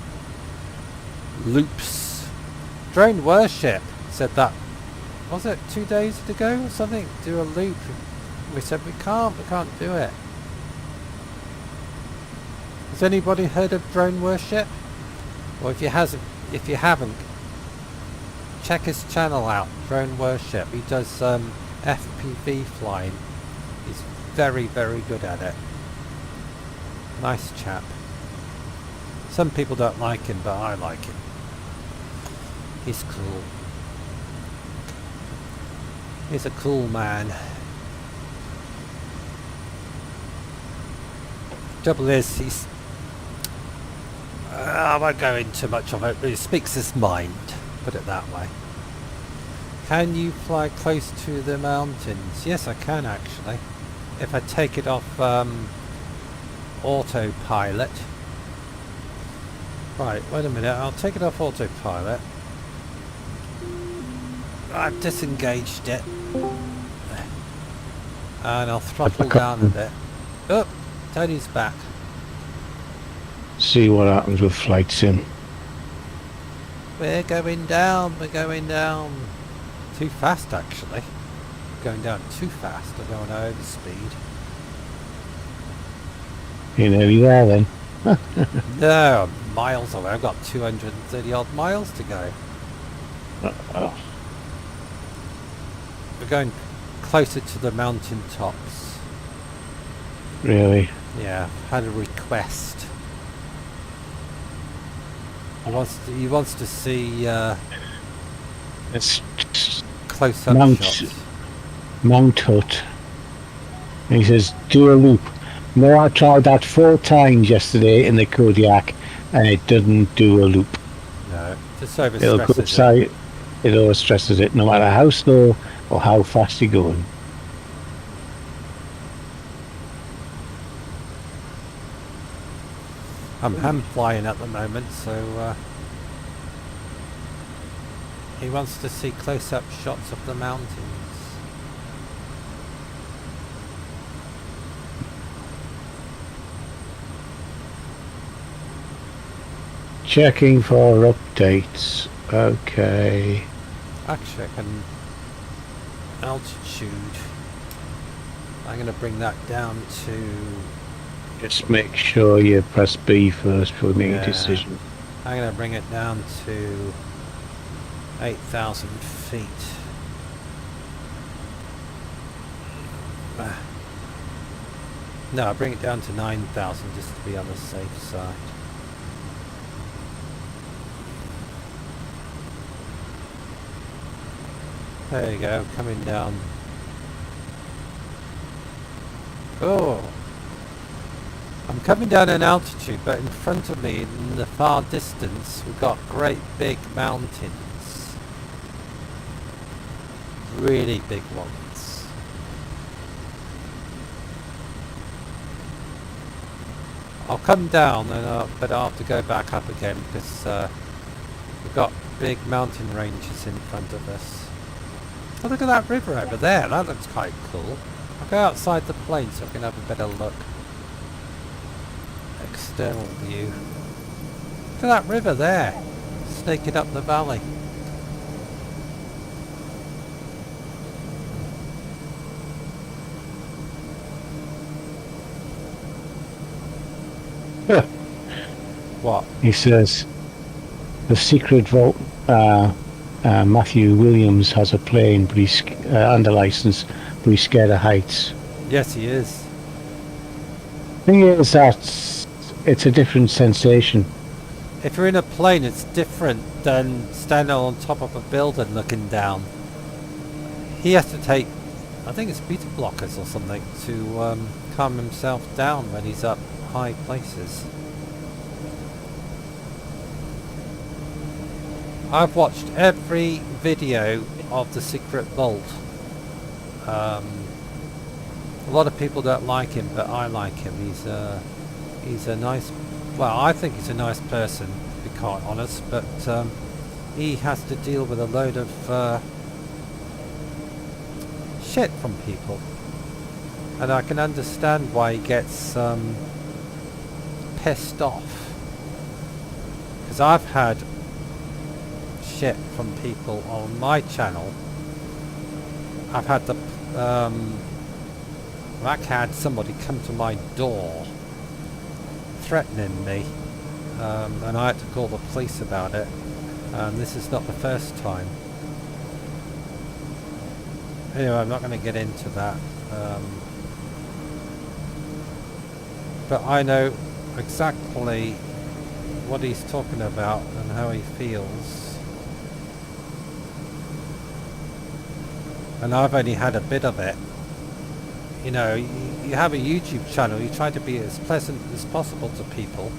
loops. Drone Worship said that, was it 2 days ago or something? Do a loop. We said we can't do it. Has anybody heard of Drone Worship? Or if you haven't, check his channel out, Drone Worship. He does FPV flying. He's very, very good at it. Nice chap. Some people don't like him, but I like him. He's cool. He's a cool man. Trouble is, he's... I won't go into much of it, but he speaks his mind, put it that way. Can you fly close to the mountains? Yes, I can actually. If I take it off autopilot. Right, wait a minute, I'll take it off autopilot. I've disengaged it. And I'll throttle down a bit. Oh, Tony's back. See what happens with flight sim. We're going down, we're going down. Too fast actually. Going down too fast, I don't want to overspeed. You're nearly there then. No, miles away. I've got 230 odd miles to go. We're going closer to the mountain tops. Really? Yeah, had a request. He wants to see It's close-up shots. Mount Hut. And he says, do a loop. No, I tried that 4 times yesterday in the Kodiak and it doesn't do a loop. No, just overstresses it. It overstresses it, no matter how slow or how fast you're going. I'm hand flying at the moment, so he wants to see close-up shots of the mountains. Checking for updates. Okay. Actually, I can altitude. I'm going to bring that down to... Just make sure you press B first before making a decision. I'm going to bring it down to 8,000 feet. No, I'll bring it down to 9,000 just to be on the safe side. There you go, coming down. Oh! I'm coming down in altitude, but in front of me, in the far distance, we've got great big mountains. Really big ones. I'll come down, but I'll have to go back up again because we've got big mountain ranges in front of us. Oh, look at that river over there. That looks quite cool. I'll go outside the plane so I can have a better look. external view. Look at that river there, snaking up the valley. What? He says the secret vault. Matthew Williams has a plane, but he's and a license, but he's scared of heights. Yes, he is. Thing is that it's a different sensation. If you're in a plane, it's different than standing on top of a building looking down. He has to take, I think it's beta blockers or something, to calm himself down when he's up high places. I've watched every video of the secret vault. A lot of people don't like him, but I like him. He's a nice, well, I think he's a nice person, to be quite honest, but he has to deal with a load of shit from people, and I can understand why he gets pissed off, because I've had shit from people on my channel. I've had the I've had somebody come to my door threatening me, and I had to call the police about it, and this is not the first time. Anyway, I'm not going to get into that, but I know exactly what he's talking about and how he feels. And I've only had a bit of it. You know, you have a YouTube channel, you try to be as pleasant as possible to people,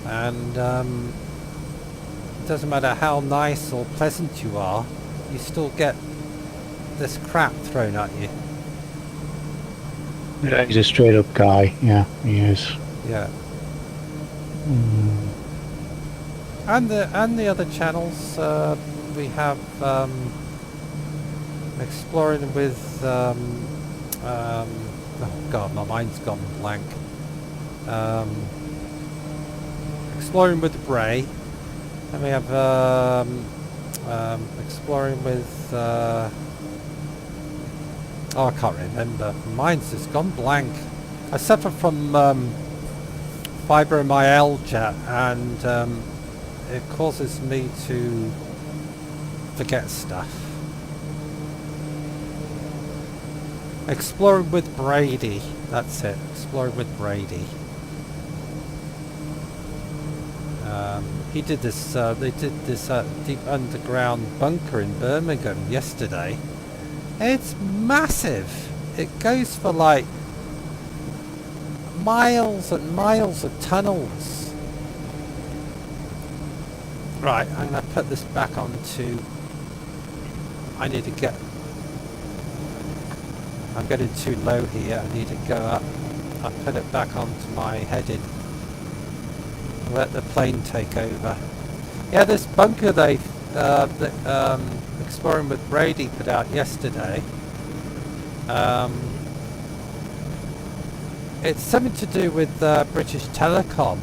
and it doesn't matter how nice or pleasant you are, you still get this crap thrown at you. Yeah, he's a straight up guy. Yeah, he is. Yeah. And the other channels, we have exploring with oh god, my mind's gone blank. Exploring with Bray, and we have exploring with oh, I can't remember. Mine's just gone blank. I suffer from fibromyalgia, and it causes me to forget stuff. Exploring with Brady, that's it. Exploring with Brady. He did this. They did this deep underground bunker in Birmingham yesterday. It's massive. It goes for like miles and miles of tunnels. Right, I'm going to put this back onto. I need to get. I'm getting too low here. I need to go up. I'll put it back onto my heading. Let the plane take over. Yeah, this bunker they Exploring with Brady put out yesterday. It's something to do with British Telecom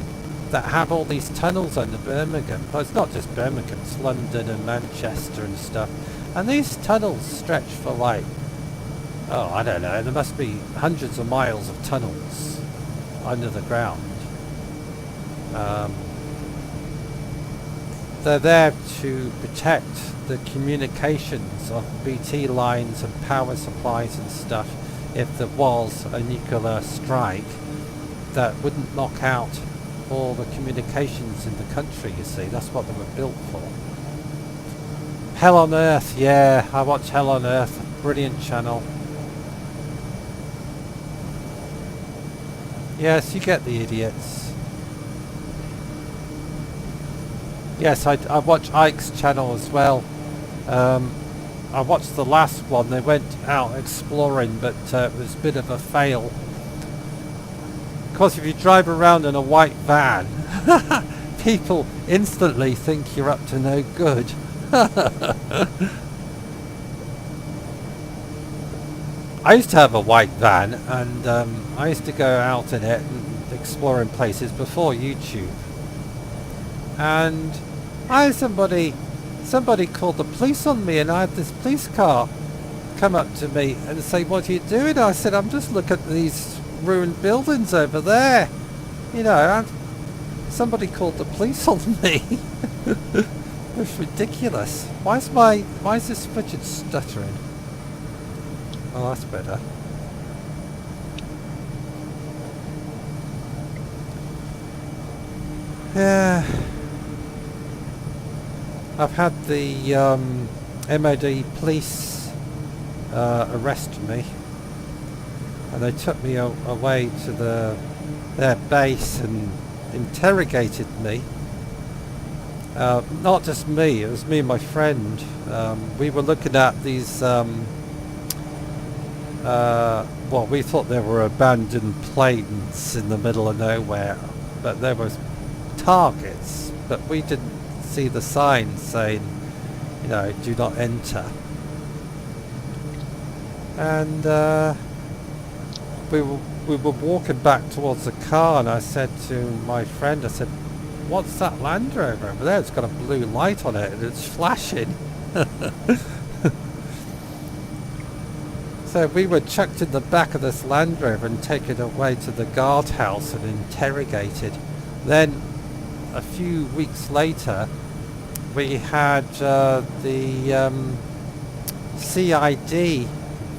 that have all these tunnels under Birmingham. Well, it's not just Birmingham, it's London and Manchester and stuff. And these tunnels stretch for like, oh, I don't know, there must be hundreds of miles of tunnels under the ground. They're there to protect the communications of BT lines and power supplies and stuff if there was a nuclear strike that wouldn't knock out all the communications in the country, you see. That's what they were built for. Hell on Earth, yeah, I watch Hell on Earth, brilliant channel. Yes, you get the idiots. Yes, I watch Ike's channel as well. I watched the last one. They went out exploring, but it was a bit of a fail. Of course, if you drive around in a white van, people instantly think you're up to no good. I used to have a white van, and I used to go out in it, and the exploring places before YouTube, and I had somebody called the police on me, and I had this police car come up to me and say, "What are you doing?" I said, "I'm just looking at these ruined buildings over there." You know, and somebody called the police on me. It's ridiculous. Why is this fidget stuttering? Oh, that's better. Yeah. I've had the MOD police arrest me, and they took me away to their base and interrogated me. Not just me, it was me and my friend. We were looking at these, well, we thought there were abandoned planes in the middle of nowhere, but there was targets, but we didn't see the sign saying, you know, do not enter. And we were walking back towards the car, and I said to my friend, I said, "What's that Land Rover over there? It's got a blue light on it and it's flashing." So we were chucked in the back of this Land Rover and taken away to the guardhouse and interrogated. Then a few weeks later we had the CID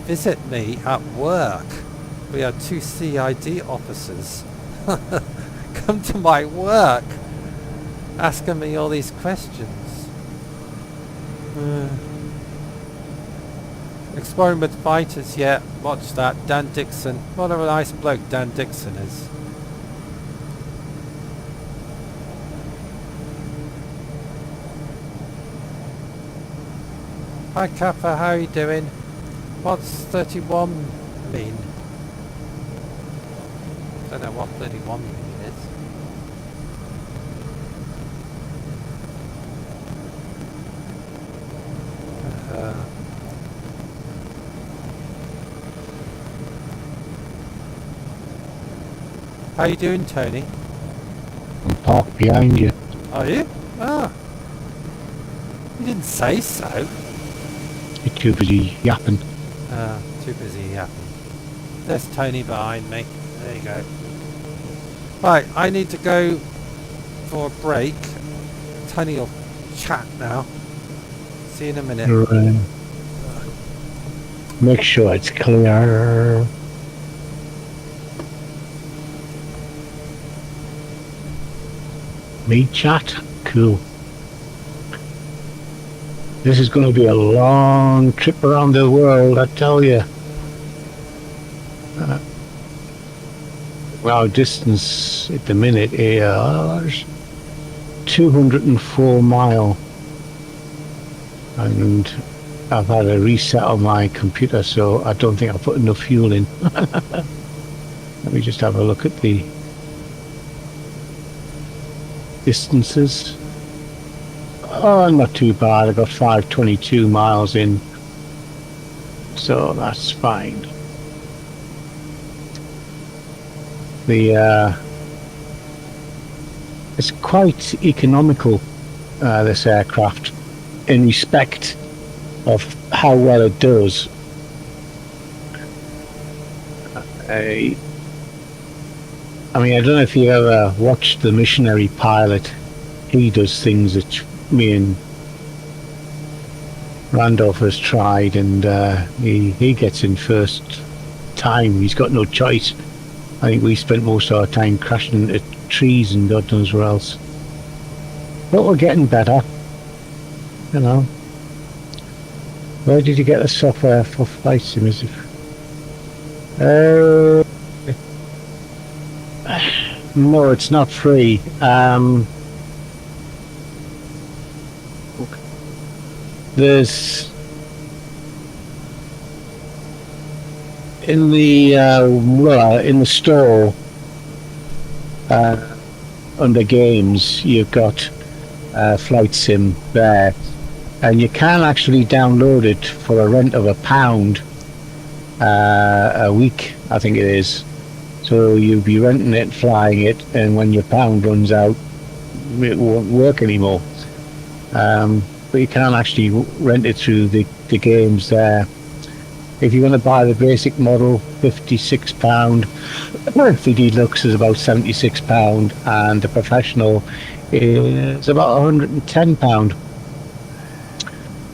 visit me at work. We had 2 CID officers come to my work asking me all these questions. Exploring with Fighters, yeah, watch that. Dan Dixon, what a nice bloke Dan Dixon is. Hi Kappa, how are you doing? What's 31 mean? I don't know what 31 mean is. How you doing, Tony? I'm parked behind you. Are you? Ah. You didn't say so. You're too busy yapping. Too busy yapping. There's Tony behind me. There you go. Right, I need to go for a break. Tony will chat now. See you in a minute. Make sure it's clear. Me chat? Cool. This is going to be a long trip around the world, I tell you. Our distance at the minute is 204 mile, and I've had a reset on my computer, so I don't think I've put enough fuel in. Let me just have a look at the distances. Oh, not too bad. I got 522 miles in, so that's fine. It's quite economical, this aircraft, in respect of how well it does. I mean, I don't know if you ever watched The Missionary Pilot. He does things that me and Randolph has tried, and he gets in first time. He's got no choice. I think we spent most of our time crashing into trees and God knows where else. But we're getting better, you know. Where did you get the software for flight simulators? No, it's not free. There's in the store under games, you've got flight sim there, and you can actually download it for a rent of £1 a week, I think it is. So you'll be renting it, flying it, and when your pound runs out, it won't work anymore. But you can't actually rent it through the games there. If you want to buy the basic model, £56. The deluxe is about £76, and the professional is about £110.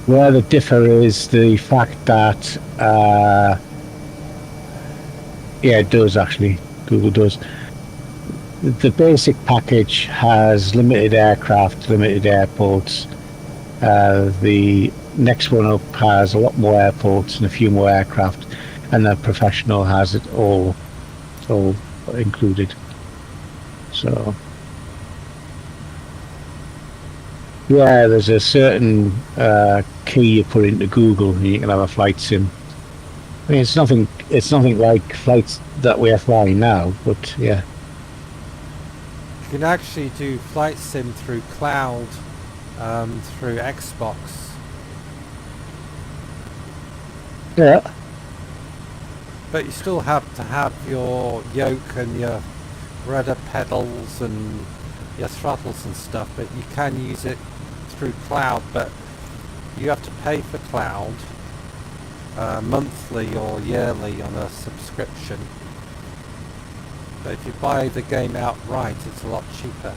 Where the differ is the fact that, yeah, it does actually. Google does. The basic package has limited aircraft, limited airports. The next one up has a lot more airports and a few more aircraft, and the professional has it all included. So yeah, there's a certain key you put into Google and you can have a flight sim. I mean, it's nothing like flights that we're flying now, but yeah. You can actually do flight sim through cloud, through Xbox. Yeah. But you still have to have your yoke and your rudder pedals and your throttles and stuff, but you can use it through cloud, but you have to pay for cloud monthly or yearly on a subscription. But if you buy the game outright, it's a lot cheaper.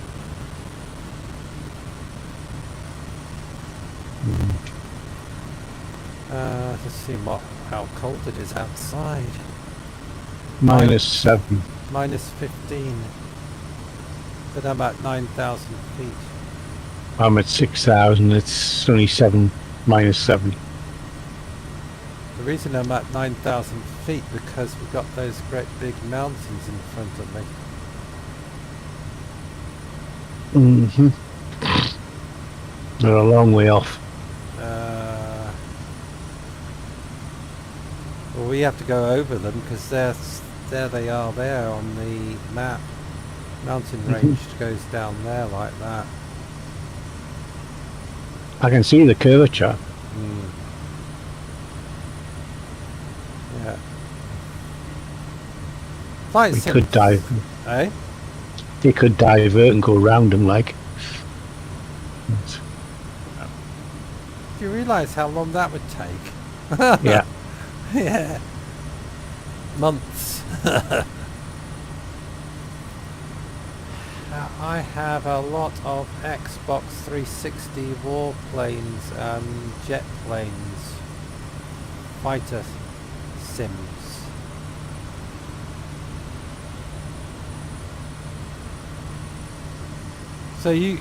Let's see how cold it is outside. -7. Minus 15. But I'm at 9,000 feet. I'm at 6,000. It's only -7. The reason I'm at 9,000 feet because we've got those great big mountains in front of me. They're a long way off. Well, we have to go over them because there they are there on the map. Mountain range goes down there like that. I can see the curvature. Yeah. Flight We sim. could dive. Eh? They could divert and go round them, like. Do you realise how long that would take? Yeah. Yeah. Months. I have a lot of Xbox 360 warplanes and jet planes, fighter sims. So you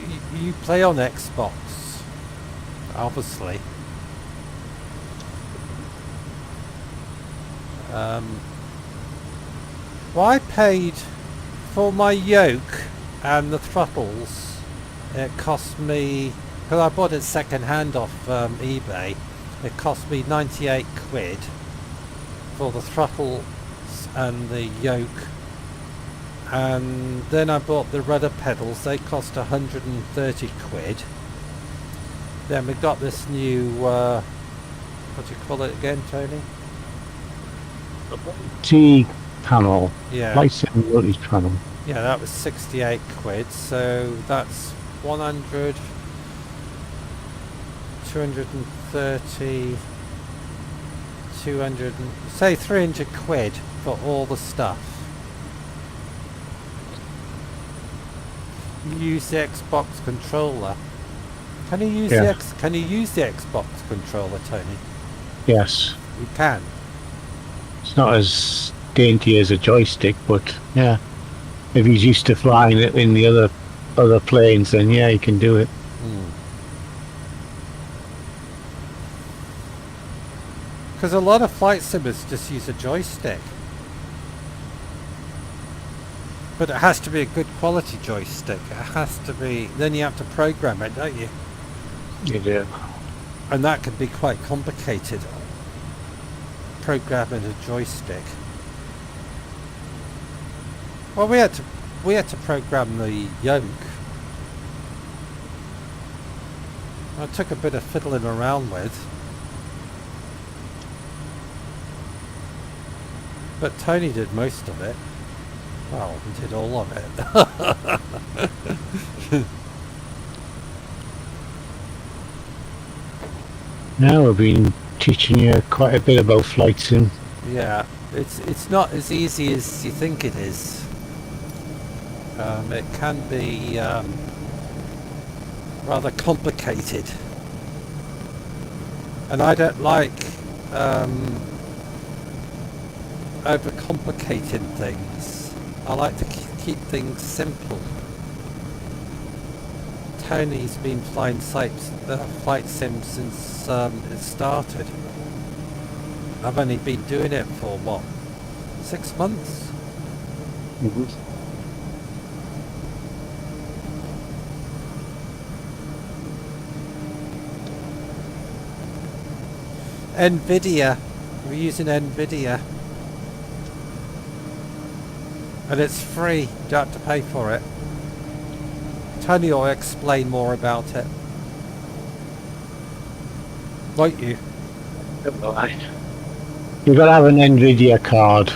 play on Xbox, obviously. Well, I paid for my yoke and the throttles. It cost me, because I bought it second hand off eBay, it cost me 98 quid for the throttles and the yoke. And then I bought the rudder pedals, they cost 130 quid. Then we got this new, what do you call it again, Tony? T panel. Yeah. Light sensitivity panel. Yeah, that was 68 quid, so that's 100, 230, 200, say 300 quid for all the stuff. You use the Xbox controller. Can you use Yeah. Can you use the Xbox controller, Tony? Yes. You can. It's not as dainty as a joystick, but yeah. If he's used to flying it in the other planes, then yeah, he can do it. Because a lot of flight simmers just use a joystick. But it has to be a good quality joystick. It has to be, then you have to program it, don't you? You do. And that can be quite complicated. Programming a joystick. Well, we had to program the yoke. I took a bit of fiddling around with. But Tony did most of it. Well, we did all of it. Now we've been teaching you quite a bit about flight sim. Yeah, it's not as easy as you think it is. It can be rather complicated, and I don't like overcomplicating things. I like to keep things simple. Tony's been flying flight sim since it started. I've only been doing it for what, 6 months? Mm-hmm. NVIDIA. We're using NVIDIA. And it's free. You don't have to pay for it. Tony will explain more about it. Won't you? You've got to have an NVIDIA card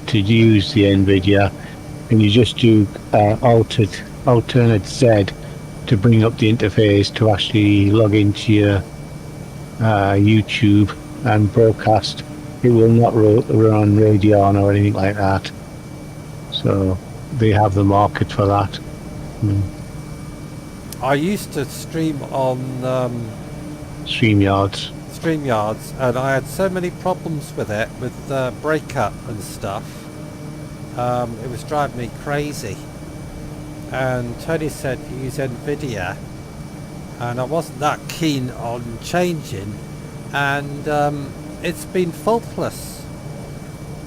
to use the NVIDIA, and you just do alternate Z to bring up the interface to actually log into your YouTube and broadcast. It will not run Radeon or anything like that. So they have the market for that. I used to stream on StreamYards. StreamYards, and I had so many problems with it, with breakup and stuff. It was driving me crazy. And Tony said use NVIDIA, and I wasn't that keen on changing, and it's been faultless.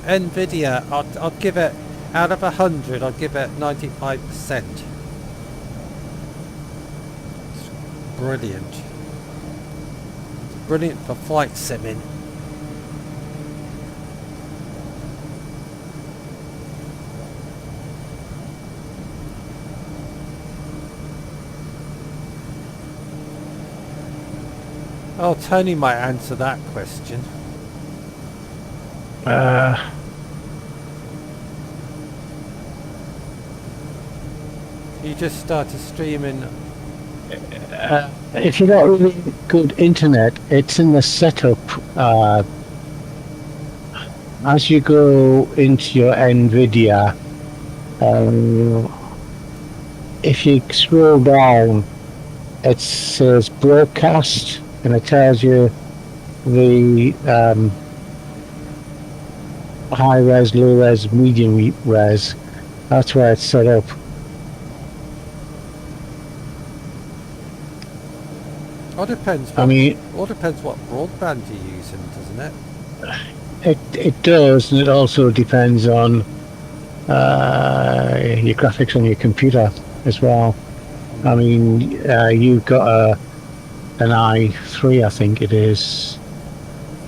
NVIDIA, I'd give it, out of 100, I'd give it 95%. It's brilliant. Brilliant for flight simming. Oh, Tony might answer that question. You just started streaming. If you've got really good internet, it's in the setup. As you go into your NVIDIA, if you scroll down, it says broadcast, and it tells you the high res, low res, medium res. That's where it's set up. All depends. All depends what broadband you're using, doesn't it? It does, and it also depends on your graphics on your computer as well. I mean, you've got an i3, I think it is.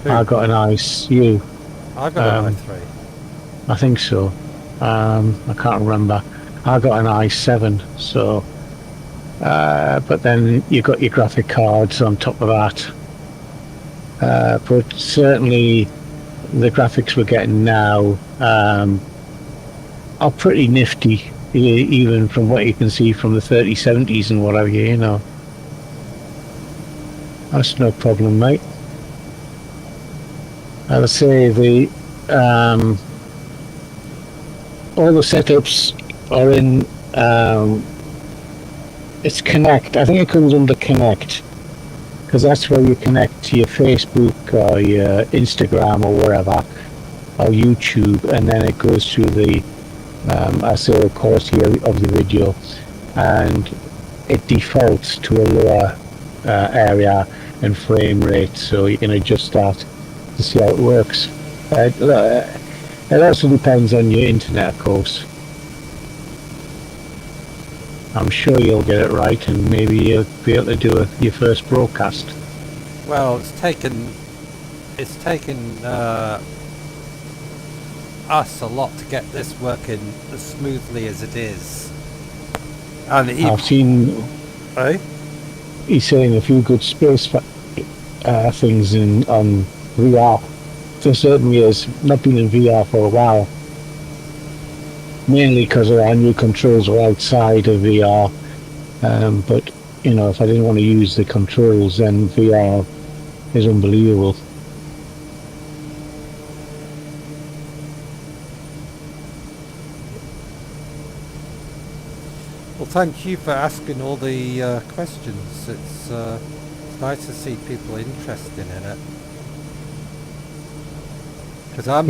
Who? I got an i. I've got an i3. I think so. I can't remember. I got an i7, so. But then you've got your graphic cards on top of that. But certainly the graphics we're getting now are pretty nifty, even from what you can see from the 3070s and whatever, you know. That's no problem, mate. I'll say all the setups are in it's Connect. I think it comes under Connect, because that's where you connect to your Facebook or your Instagram or wherever, or YouTube, and then it goes through the quality of the video, and it defaults to a lower area and frame rate, so you can adjust that to see how it works. It also depends on your internet, of course. I'm sure you'll get it right, and maybe you'll be able to do your first broadcast. Well, it's taken us a lot to get this working as smoothly as it is. And I've seen. Eh? He's saying a few good space things on VR. There certainly is. Not been in VR for a while. mainly because our new controls are outside of VR. But you know, if I didn't want to use the controls, then VR is unbelievable. Well, thank you for asking all the questions. It's nice to see people interested in it. Because I'm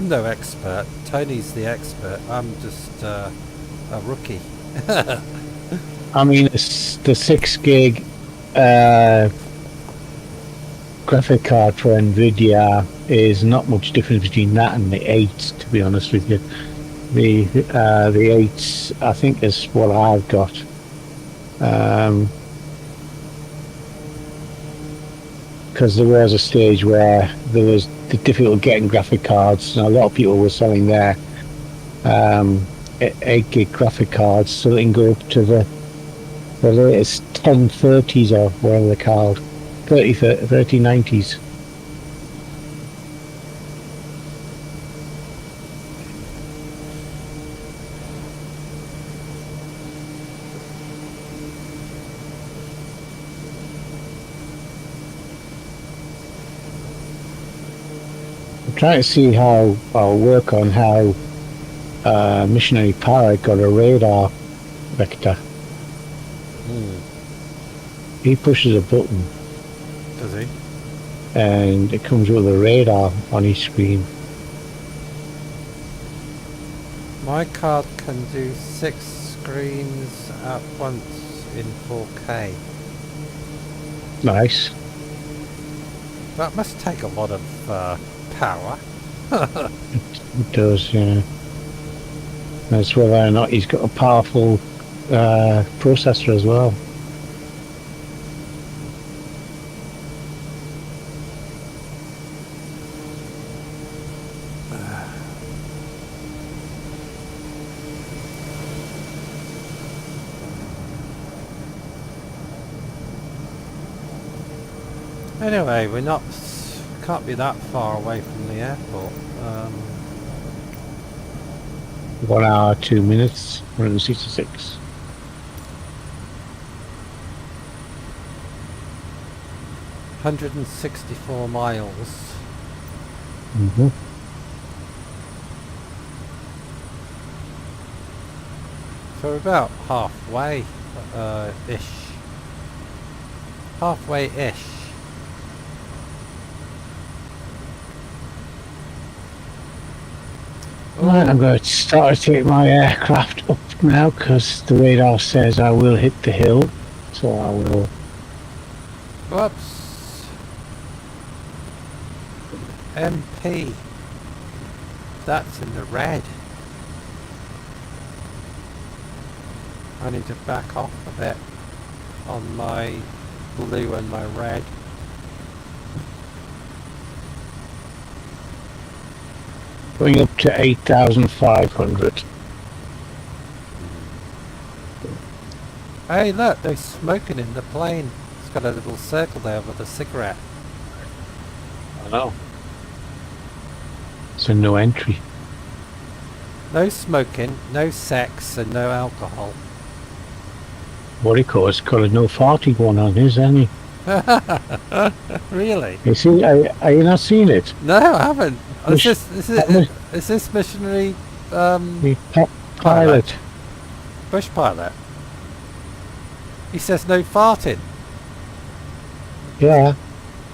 no expert. Tony's the expert. I'm just a rookie. I mean, the 6 gig graphic card for NVIDIA is not much difference between that and the 8, to be honest with you. The 8, I think, is what I've got. Because there was a stage where there was difficult getting graphic cards, and a lot of people were selling their 8 gig graphic cards so they can go up to the latest 1030s or whatever they're called, 3090s. I'm trying to see how I'll work on how Missionary Pirate got a radar vector. He pushes a button. Does he? And it comes with a radar on his screen. My card can do 6 screens at once in 4K. Nice. That must take a lot of power. It does, yeah. That's whether or not he's got a powerful processor as well. Anyway, can't be that far away from the airport. 1 hour, 2 minutes, 166. $164 miles. Mm-hmm. So we're about halfway ish. Halfway-ish. Right, I'm going to start to take my aircraft up now because the radar says I will hit the hill, so I will. Whoops. MP. That's in the red. I need to back off a bit on my blue and my red. Going up to 8,500. Hey look, they're smoking in the plane. It's got a little circle there with a cigarette. I know. So no entry. No smoking, no sex and no alcohol. What he calls got a no farting one on his, hasn't he? Really? You see, are you not seen it? No, I haven't. Is this missionary pilot? Bush pilot? He says no farting. Yeah.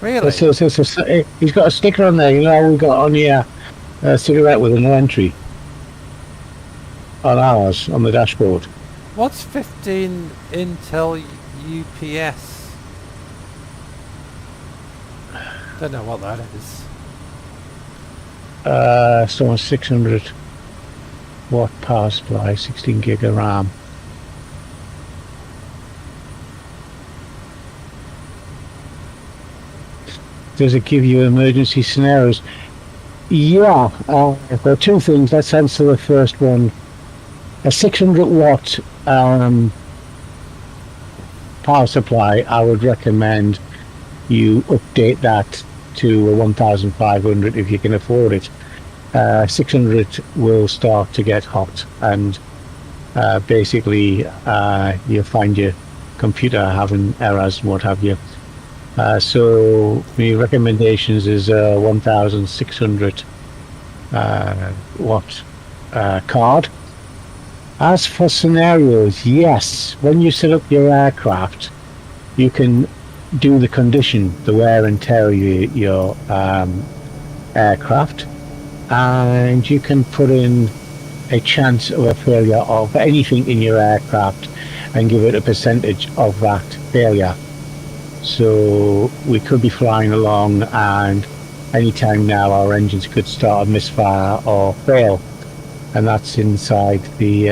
Really? He's got a sticker on there. You know how we got on here a cigarette with a no entry on ours on the dashboard. What's 15 Intel UPS? Don't know what that is. So a 600 watt power supply, 16 gig of RAM. Does it give you emergency scenarios? Yeah, there are two things. Let's answer the first one. A 600 watt power supply, I would recommend you update that to a 1500 if you can afford it. 600 will start to get hot, and basically you find your computer having errors and what have you. So my recommendations is 1600 watt card. As for scenarios, yes, when you set up your aircraft, you can do the condition, the wear and tear of your aircraft, and you can put in a chance of a failure of anything in your aircraft and give it a percentage of that failure. So we could be flying along, and anytime now our engines could start a misfire or fail, and that's inside the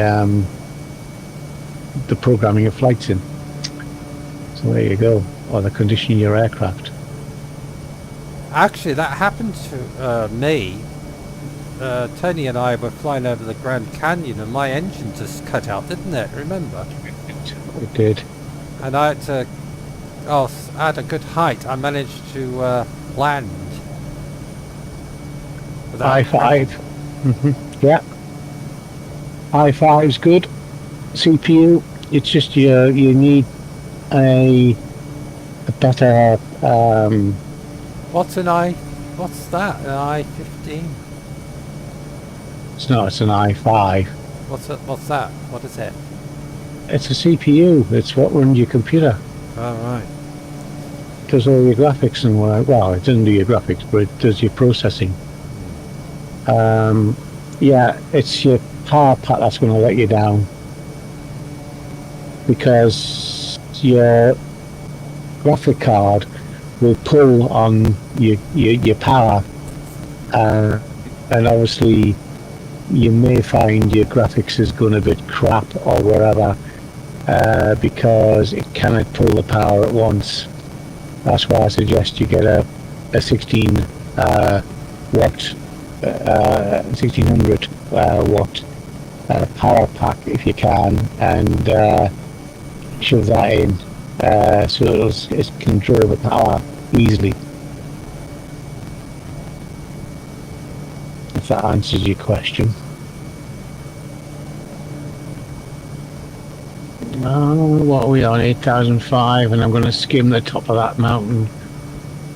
programming of flight sim. So there you go, or the condition of your aircraft. Actually, that happened to me. Tony and I were flying over the Grand Canyon, and my engine just cut out, didn't it? Remember? It did. And I had to. Oh, at a good height, I managed to land. I5. Yeah. i5's good. CPU. It's just you need a better. What's that? An i15? It's not. It's an i5. What's that? What is it? It's a CPU. It's what runs your computer. Oh, right. It does all your graphics and well, it doesn't do your graphics, but it does your processing. Yeah, it's your power pack that's going to let you down, because your graphic card will pull on your power, and obviously you may find your graphics is going a bit crap or whatever, because it cannot pull the power at once. That's why I suggest you get a 16 watt 1600 watt power pack if you can, and shove that in, so it can draw the power easily. If that answers your question. What are we on? 8005, and I'm going to skim the top of that mountain.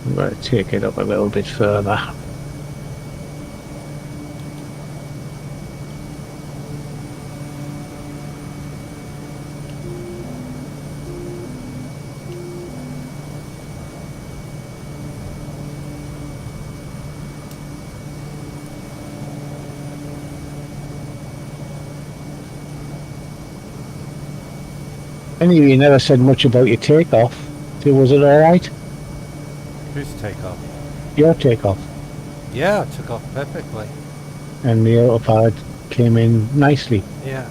I'm going to take it up a little bit further. Anyway, you never said much about your takeoff. So was it alright? Whose takeoff? Your takeoff. Yeah, I took off perfectly. And the autopilot came in nicely. Yeah.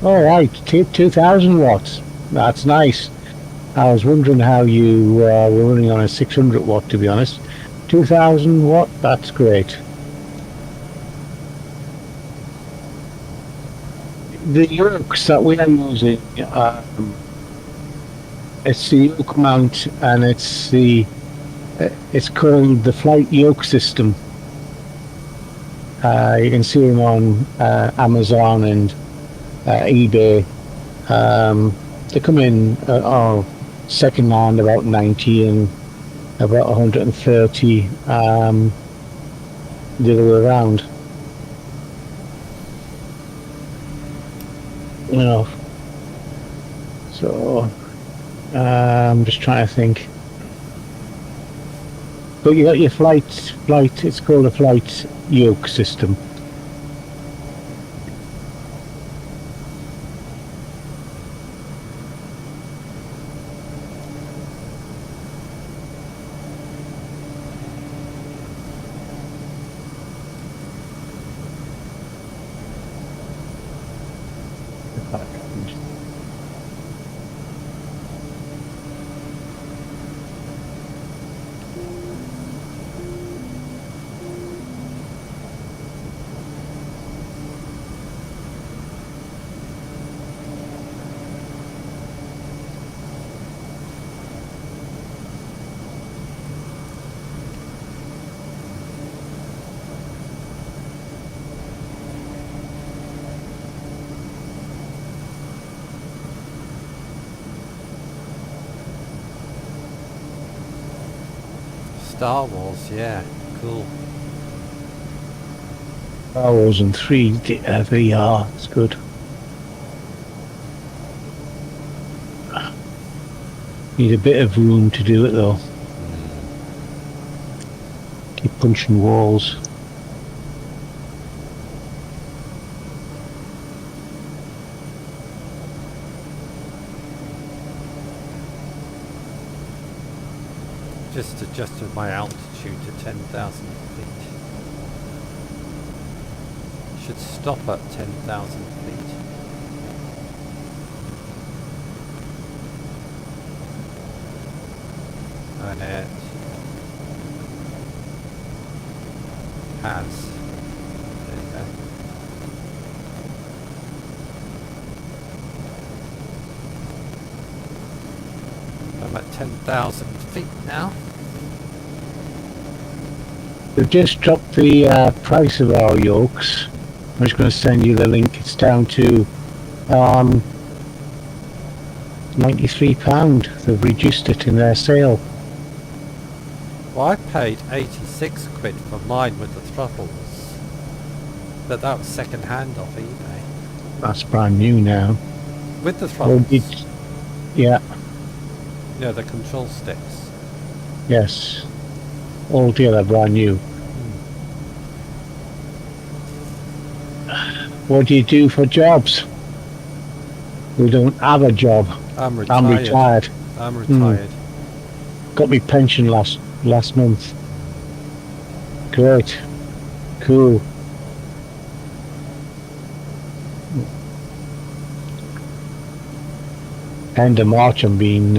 Alright, 2000 watts. That's nice. I was wondering how you were running on a 600 watt, to be honest. 2000 watt, that's great. The yokes that we are using, it's the yoke mount, and it's called the flight yoke system. You can see them on Amazon and eBay. They come in second hand about 90 and about 130 the other way around. You know, so I'm just trying to think. But you got your flight. It's called a flight yoke system. Star Wars, yeah, cool. Star Wars and 3D VR. It's good. Need a bit of room to do it though. Keep punching walls. Just adjusted my altitude to 10,000 feet. Should stop at 10,000 feet. And it has. There you go. I'm at 10,000 feet now. We've just dropped the price of our yokes. I'm just going to send you the link. It's down to £93. They've reduced it in their sale. Well, I paid 86 quid for mine with the throttles, but that was second hand off eBay. That's brand new now. With the throttles, Yeah, you know, the control sticks. yes. All together brand new. What do you do for jobs? We don't have a job. I'm I'm retired. retired. Got me pension last month. Great. Cool. End of March I'm being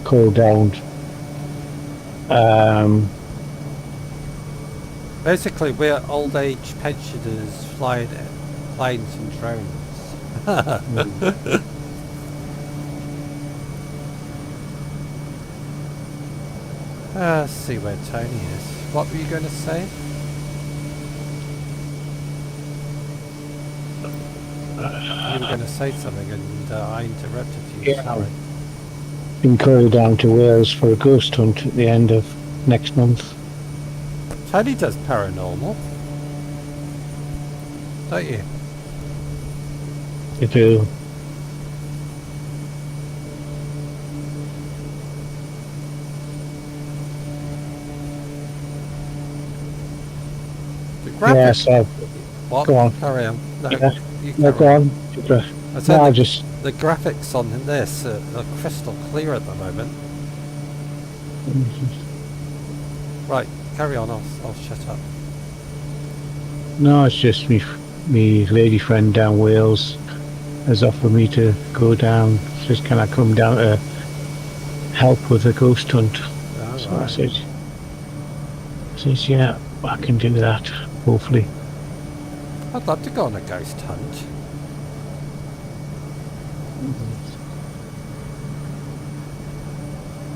called down. Basically, we're old age pensioners flying planes and drones. Let's see where Tony is. What were you going to say? You were going to say something and I interrupted you. Yeah. Sorry. Been called down to Wales for a ghost hunt at the end of next month. Tony does paranormal, don't you? You do. The graphics. Yeah, so What? go on. Carry on. No, Yeah. you No, carry on. go on. I said No, the graphics on this are crystal clear at the moment. Right, carry on. I'll shut up. No, it's just me lady friend down Wales has offered me to go down. Says, can I come down to help with the ghost hunt? Oh, So right. I says, yeah, I can do that, hopefully. I'd love to go on a ghost hunt.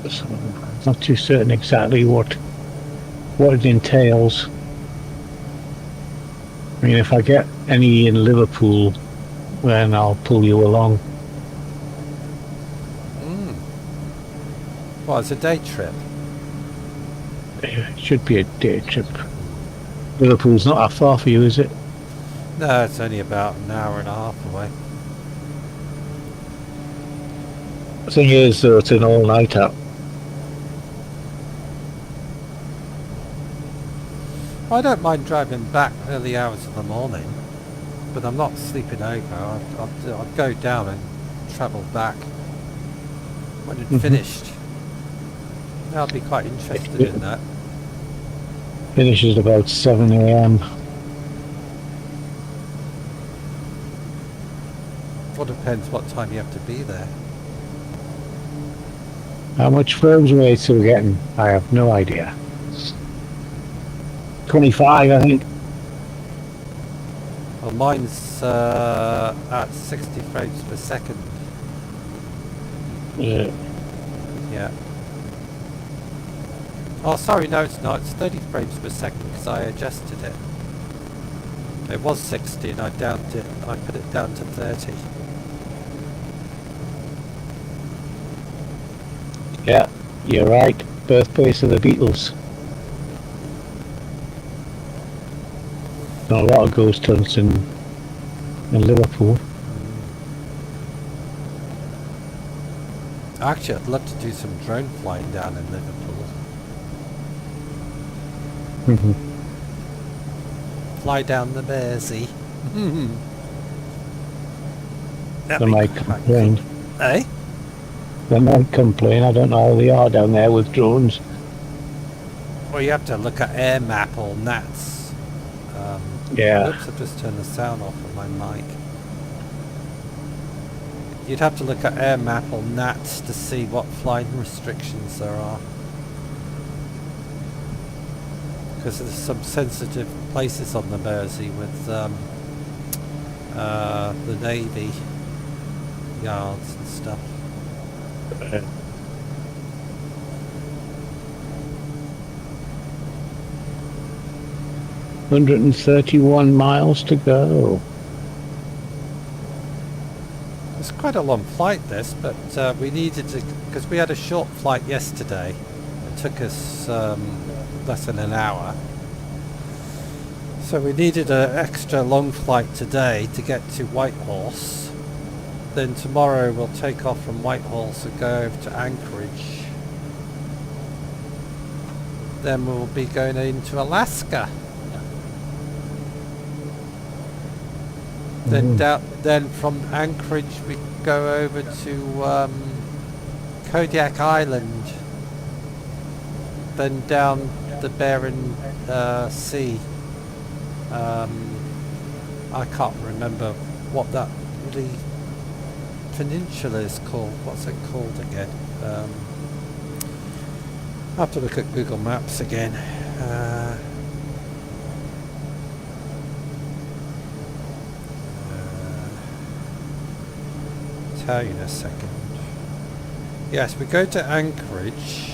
So, not too certain exactly what it entails. I mean, if I get any in Liverpool, then I'll pull you along. Well, it's a day trip. It should be a day trip. Liverpool's not that far for you, is it? No, it's only about an hour and a half away. The thing is, though, it's an all-nighter. I don't mind driving back early hours of the morning, but I'm not sleeping over. I'd go down and travel back when it's finished. I'd be quite interested in that. Finishes about 7 a.m. Well, depends what time you have to be there. How much firms rates are we getting? I have no idea. 25, I think. Well, mine's at 60 frames per second. Yeah. Yeah. Oh, sorry, no, it's not. It's 30 frames per second because I adjusted it. It was 60 and I downed it. I put it down to 30. Yeah, you're right. birthplace of the Beatles. Not a lot of ghost hunts in Liverpool. Actually, I'd love to do some drone flying down in Liverpool. Fly down the Mersey. They might complain. Eh? They might complain. I don't know how they are down there with drones. Well, you have to look at air map or NATS. Yeah. Oops, I've just turned the sound off of my mic. You'd have to look at air map or NATS to see what flying restrictions there are. Because there's some sensitive places on the Mersey with the Navy yards and stuff. 131 miles to go. It's quite a long flight this, but we needed to, because we had a short flight yesterday. It took us less than an hour. So we needed an extra long flight today to get to Whitehorse. Then tomorrow we'll take off from Whitehorse and go over to Anchorage. Then we'll be going into Alaska. Then from Anchorage we go over to Kodiak Island, then down the Bering Sea. I can't remember what that really peninsula is called. What's it called again? I have to look at Google Maps again. Tell you in a second. Yes, we go to Anchorage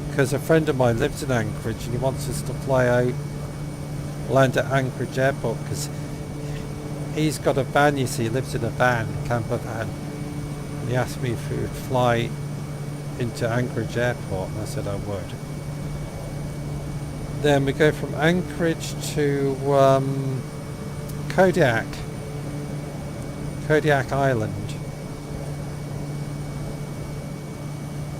because a friend of mine lives in Anchorage and he wants us to fly out, land at Anchorage Airport because he's got a van. You see, he lives in a van, camper van. And he asked me if we would fly into Anchorage Airport, and I said I would. Then we go from Anchorage to Kodiak Island.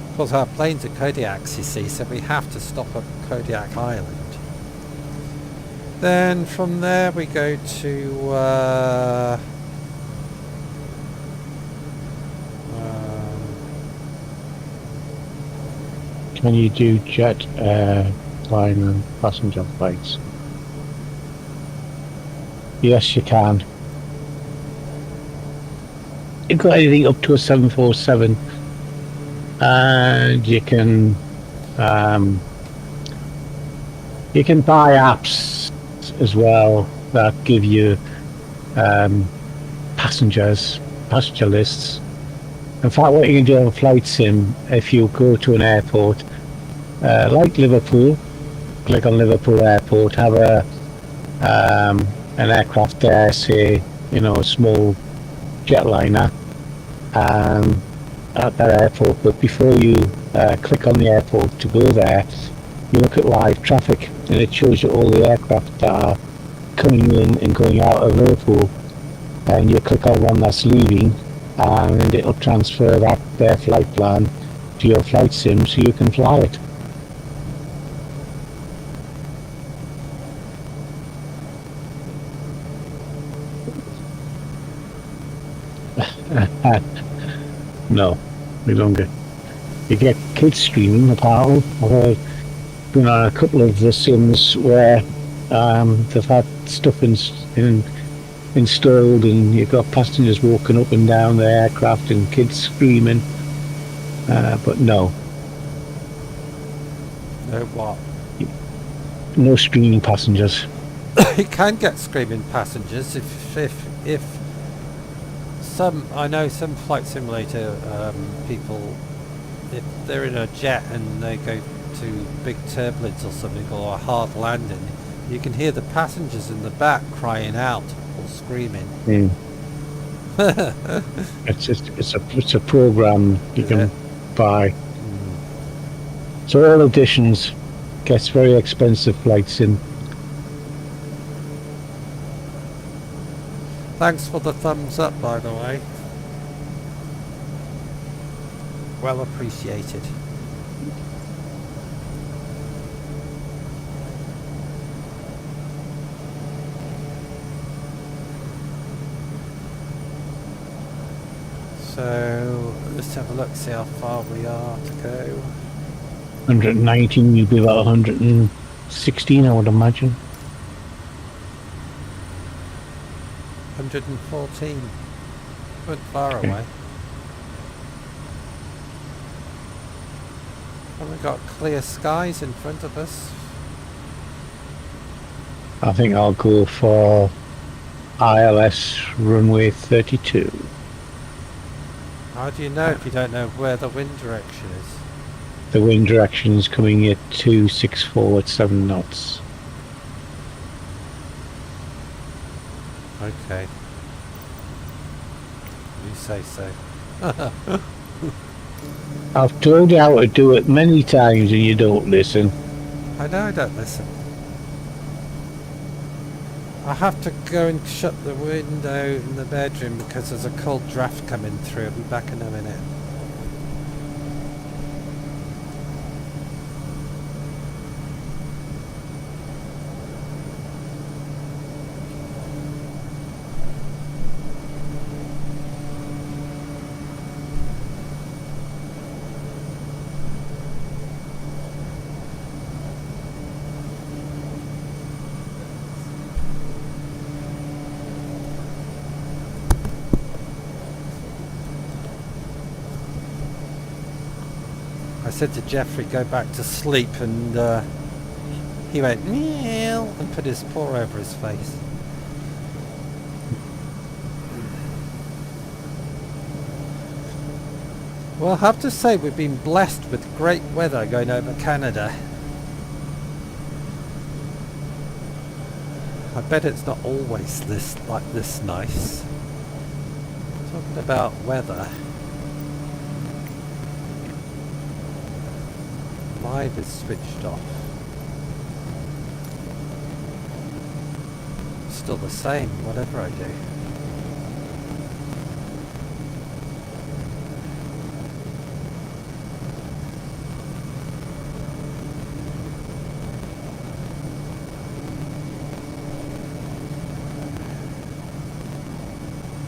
Of course, our planes are Kodiaks, you see, so we have to stop at Kodiak Island. Then from there we go to can you do jet flying and passenger flights? Yes, you can. You've got anything up to a 747, and you can buy apps as well that give you passenger lists. In fact, what you can do on Flight Sim, if you go to an airport like Liverpool, click on Liverpool Airport, have an aircraft there, say, a small jetliner at that airport, but before you click on the airport to go there, you look at live traffic and it shows you all the aircraft that are coming in and going out of Liverpool, and you click on one that's leaving and it'll transfer their flight plan to your Flight Sim so you can fly it. No, we don't get. You get kids screaming apparently. I've been on a couple of the sims where they've had stuff installed and you've got passengers walking up and down the aircraft and kids screaming. But no. No what? No screaming passengers. You can get screaming passengers if I know some flight simulator people, if they're in a jet and they go to big turbulence or something or a hard landing, you can hear the passengers in the back crying out or screaming. It's a program you can buy. So all additions gets very expensive flights in. Thanks for the thumbs up, by the way. Well appreciated. So let's have a look, see how far we are to go. 119, you'll be about 116, I would imagine. 114. Not far Okay. away. And we've got clear skies in front of us. I think I'll go for ILS runway 32. How do you know if you don't know where the wind direction is? The wind direction is coming at 264 at 7 knots. Okay. You say so. I've told you how to do it many times and you don't listen. I know I don't listen. I have to go and shut the window in the bedroom because there's a cold draft coming through. I'll be back in a minute. I said to Jeffrey, go back to sleep, and he went, meow, and put his paw over his face. Well, I have to say we've been blessed with great weather going over Canada. I bet it's not always like this nice. Talking about weather. Live is switched off. Still the same, whatever I do.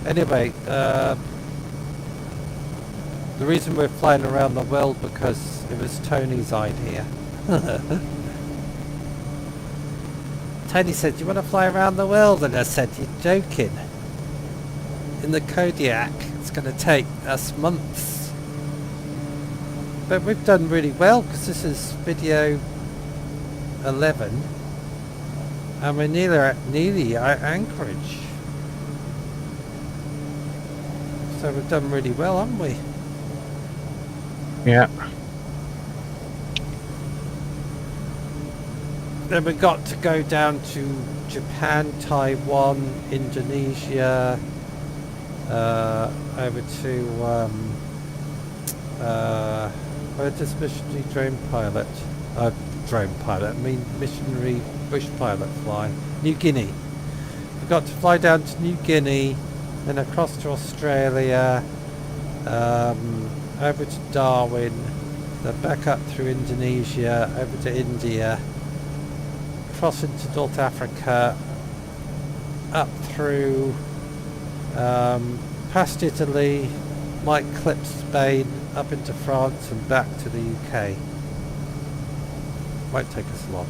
Anyway, the reason we're flying around the world because it was Tony's idea. Tony said, do you want to fly around the world? And I said, you're joking. In the Kodiak, it's going to take us months. But we've done really well because this is video 11. And we're nearly at Anchorage. So we've done really well, haven't we? Yeah. Then we got to go down to Japan, Taiwan, Indonesia, over to where does missionary missionary bush pilot fly? New Guinea. We got to fly down to New Guinea, then across to Australia, over to Darwin, then back up through Indonesia, over to India, across into North Africa, up through past Italy, might clip Spain, up into France and back to the UK. Won't take us long.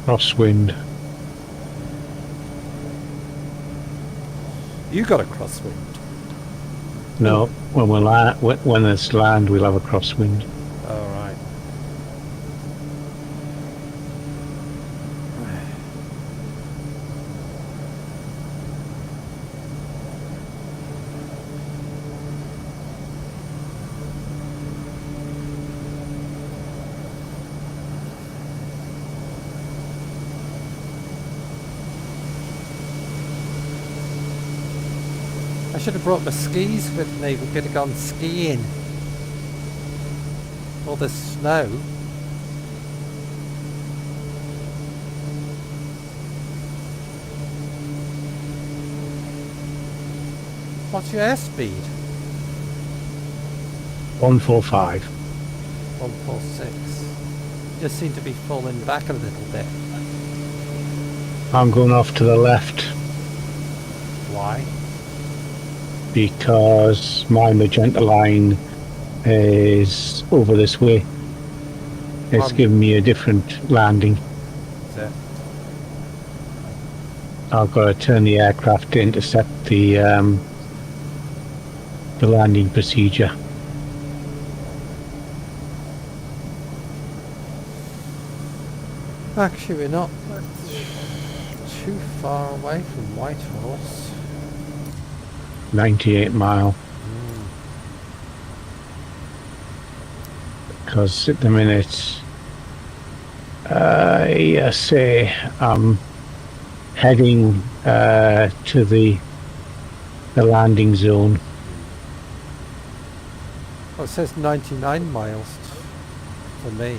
Crosswind. You got a crosswind. No, when there's land, we'll have a crosswind. All right. I should have brought my skis with me. We could have gone skiing. All the snow. What's your airspeed? 145. 146. Just seem to be falling back a little bit. I'm going off to the left Why? because my magenta line is over this way. It's giving me a different landing. Is it? I've got to turn the aircraft to intercept the landing procedure. Actually, we're not too far away from Whitehorse. 98 mile. Because at the minute, I say I'm heading to the landing zone. Well, it says 99 miles for me.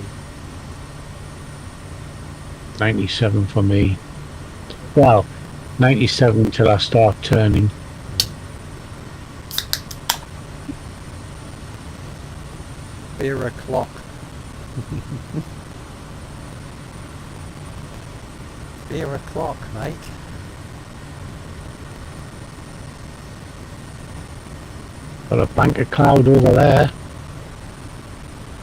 97 for me. Well, 97 till I start turning. Beer o'clock. Beer o'clock, mate. Got a bank of cloud over there.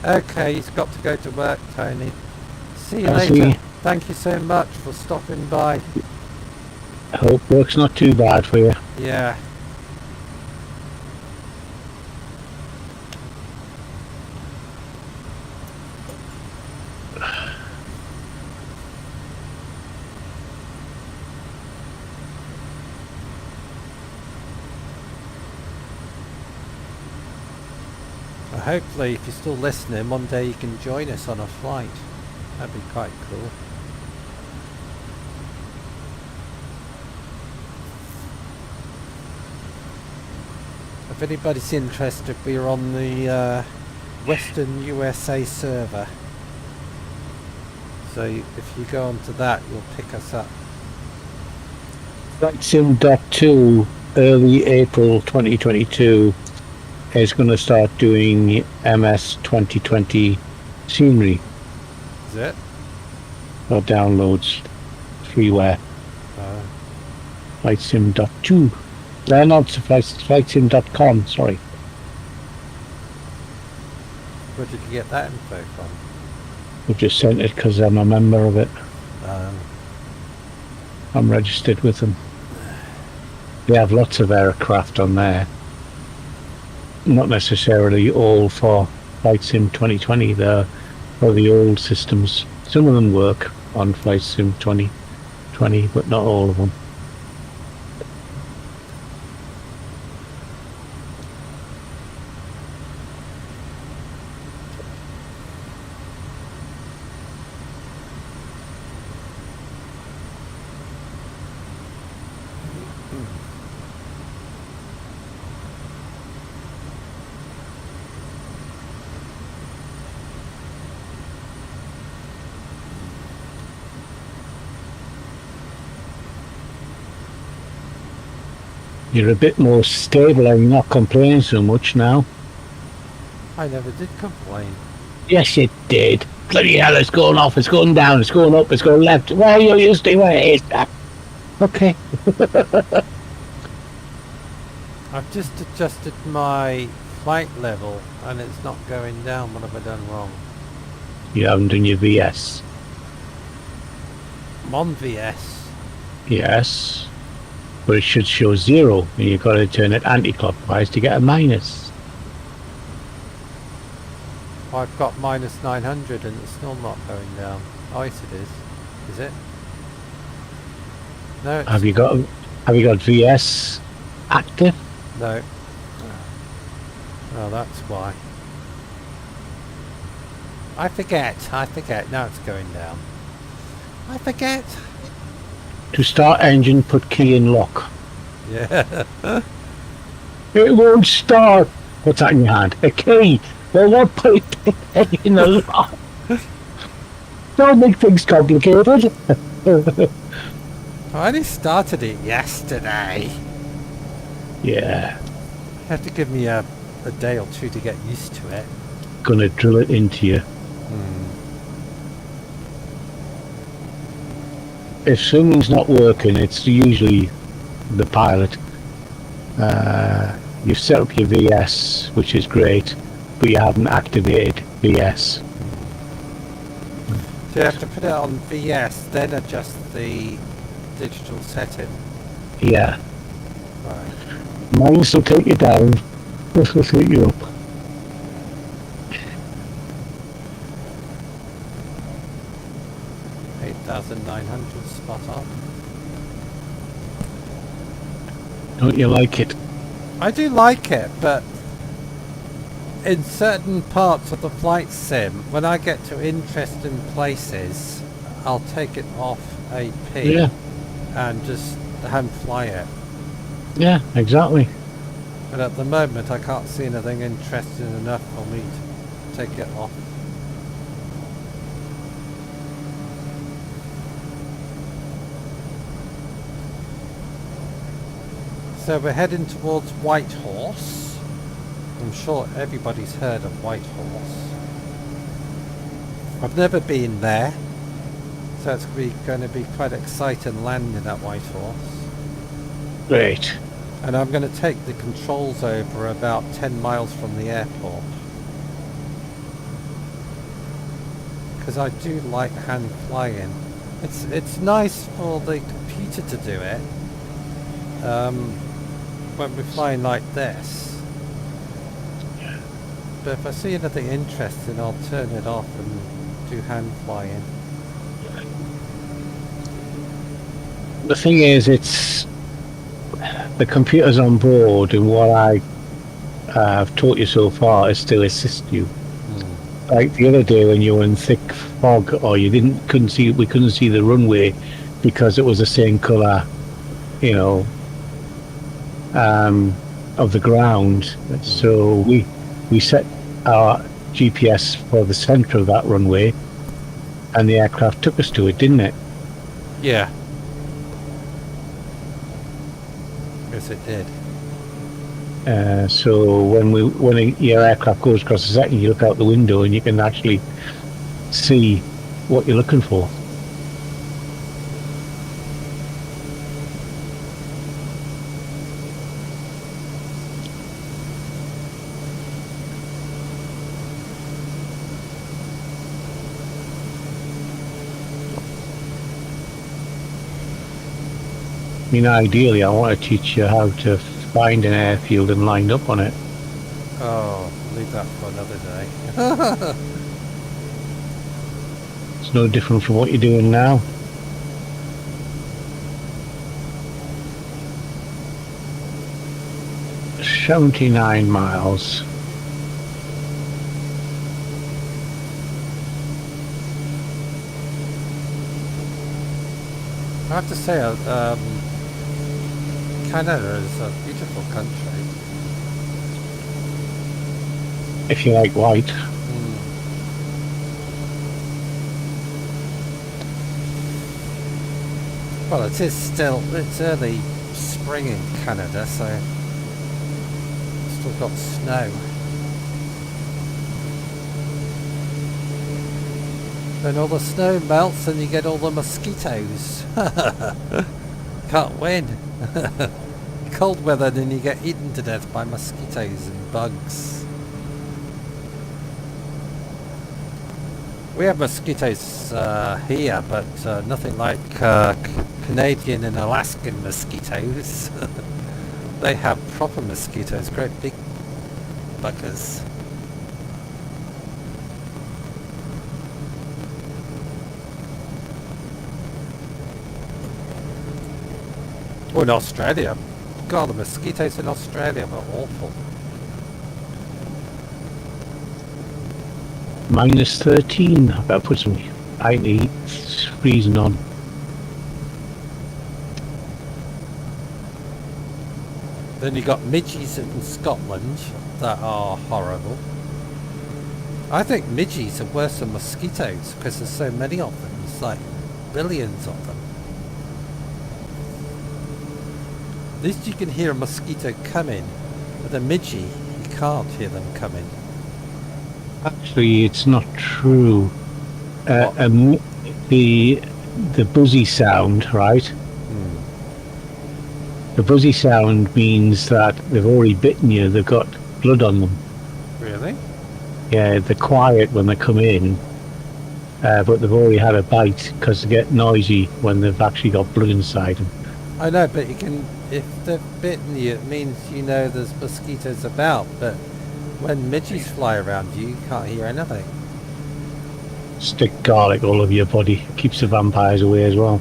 Okay, he's got to go to work, Tony. See you I later. see. Thank you so much for stopping by. I hope work's not too bad for you. Yeah. Hopefully, if you're still listening, one day you can join us on a flight. That'd be quite cool. If anybody's interested, we're on the Western USA server. So if you go onto that, you'll pick us up. FlightSim.2 early April 2022 is going to start doing MS 2020 scenery Is it? or downloads freeware. FlightSim.2. They're not FlightSim.com, sorry. Where did you get that info from? We've just sent it because I'm a member of it. I'm registered with them. They have lots of aircraft on there. Not necessarily all for FlightSim 2020, they're for the old systems. Some of them work on FlightSim 2020, but not all of them. You're a bit more stable and you're not complaining so much now. I never did complain. Yes, you did. Bloody hell, it's going off, it's going down, it's going up, it's going left. Where you used to, where it is that? Okay. I've just adjusted my flight level and it's not going down. What have I done wrong? You haven't done your VS. I'm on VS. Yes. But it should show 0, and you've got to turn it anti-clockwise to get a minus. I've got minus 900 and it's still not going down. Oh yes it is. Is it? No, it's Have you got VS active? no. Oh, that's why. I forget. Now it's going down. I forget. To start engine, put key in lock. Yeah. It won't start. What's that in your hand? A key. Well, what put it in the lot? Don't make things complicated. I only started it yesterday. Yeah, You have to give me a day or two to get used to it. gonna drill it into you. If something's not working, it's usually the pilot. You've set up your VS, which is great, but you haven't activated VS. So you have to put it on VS, then adjust the digital setting. Yeah, Right. mine will take you down. This will take you up. 8,900 spot on. Don't you like it? I do like it, but in certain parts of the flight sim, when I get to interesting places, I'll take it off AP Yeah, and just hand fly it. yeah, exactly. But at the moment, I can't see anything interesting enough for me to take it off. So we're heading towards Whitehorse. I'm sure everybody's heard of Whitehorse. I've never been there, so it's going to be quite exciting landing at Whitehorse. Great. And I'm going to take the controls over about 10 miles from the airport. Because I do like hand flying. It's nice for the computer to do it. When we're flying like this. But if I see anything interesting, I'll turn it off and do hand flying. The thing is, it's the computer's on board, and what I've taught you so far is to assist you. Like the other day when you were in thick fog, or we couldn't see the runway because it was the same colour, you know, of the ground. So we set our GPS for the centre of that runway, and the aircraft took us to it, didn't it? Yeah. Yes, it did. So when your aircraft goes across the setting, you look out the window and you can actually see what you're looking for. I mean, ideally, I want to teach you how to find an airfield and line up on it. Oh, leave that for another day. It's no different from what you're doing now. $79 miles. I have to say, Canada is a beautiful country. If you like white. Well, it's early spring in Canada, so still got snow. Then all the snow melts and you get all the mosquitoes. Can't win. Cold weather, then you get eaten to death by mosquitoes and bugs. We have mosquitoes here, but nothing like Canadian and Alaskan mosquitoes. They have proper mosquitoes, great big buggers. Or in Australia. God, the mosquitoes in Australia were awful. Minus 13. I've got to put some icy freezing on. Then you got midges in Scotland that are horrible. I think midgies are worse than mosquitoes because there's so many of them. There's like billions of them. At least you can hear a mosquito coming. With a midgie, you can't hear them coming. Actually, it's not true. What? The buzzy sound, right? The buzzy sound means that they've already bitten you. They've got blood on them. Really? Yeah, they're quiet when they come in, but they've already had a bite because they get noisy when they've actually got blood inside them. I know, but you can. If they've bitten you, it means you know there's mosquitoes about. But when midgies fly around you, you can't hear anything. Stick garlic all over your body. Keeps the vampires away as well.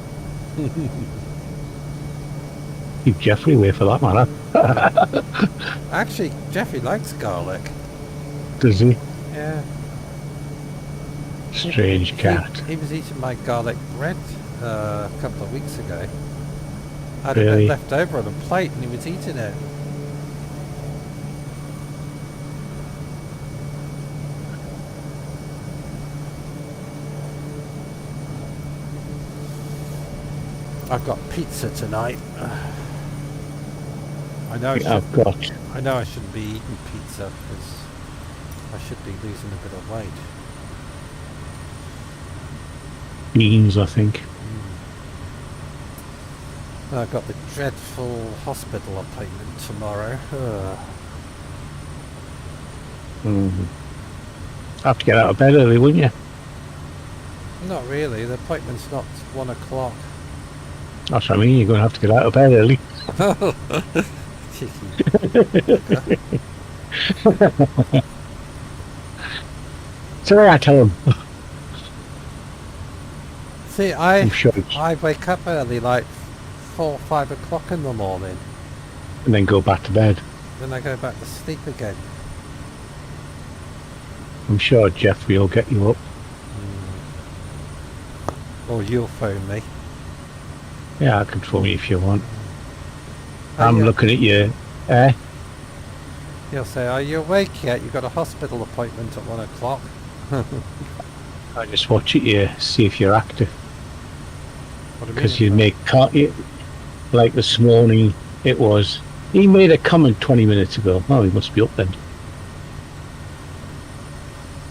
Keep Jeffrey away for that matter. Actually, Jeffrey likes garlic. Does he? Yeah. Strange cat. He was eating my garlic bread a couple of weeks ago. I had a Really? bit left over on a plate and he was eating it. I've got pizza tonight. I know I know I shouldn't be eating pizza because I should be losing a bit of weight. Beans, I think. I've got the dreadful hospital appointment tomorrow. Have to get out of bed early, wouldn't you? Not really. The appointment's not 1 o'clock. That's what I mean. You're going to have to get out of bed early. Cheeky. So I tell him. See, I'm sure. I wake up early, like 4 or 5 o'clock in the morning. And then go back to bed. Then I go back to sleep again. I'm sure Jeffrey will get you up. Or you'll phone me. Yeah, I can phone you if you want. Are I'm you- looking at you. Eh? He'll say, are you awake yet? You've got a hospital appointment at 1 o'clock. I just watch it you, see if you're active. What do Because mean? you make like this morning it was. He made a comment 20 minutes ago. Oh, he must be up then.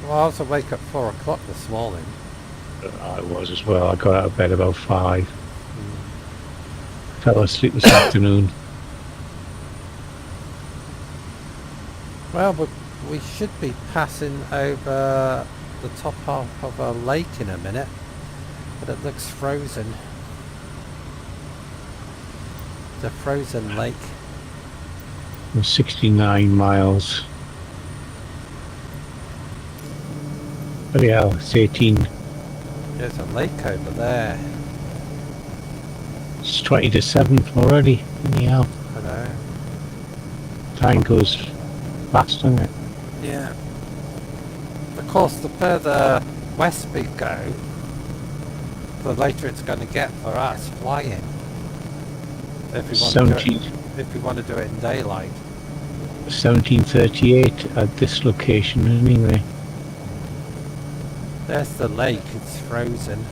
Well, I was awake at 4 o'clock this morning. I was as well. I got out of bed about 5. Fell asleep this afternoon. Well, but we should be passing over the top half of a lake in a minute. But it looks frozen. The frozen lake. 69 miles. But yeah, it's 18. There's a lake over there. It's 20 to 7 already. Yeah, I know. time goes fast, doesn't it? Yeah. Of course, the further west we go, the later it's going to get for us flying. If we want to do 17, it, if we want to do it in daylight. 1738 at this location anyway. There's the lake. It's frozen.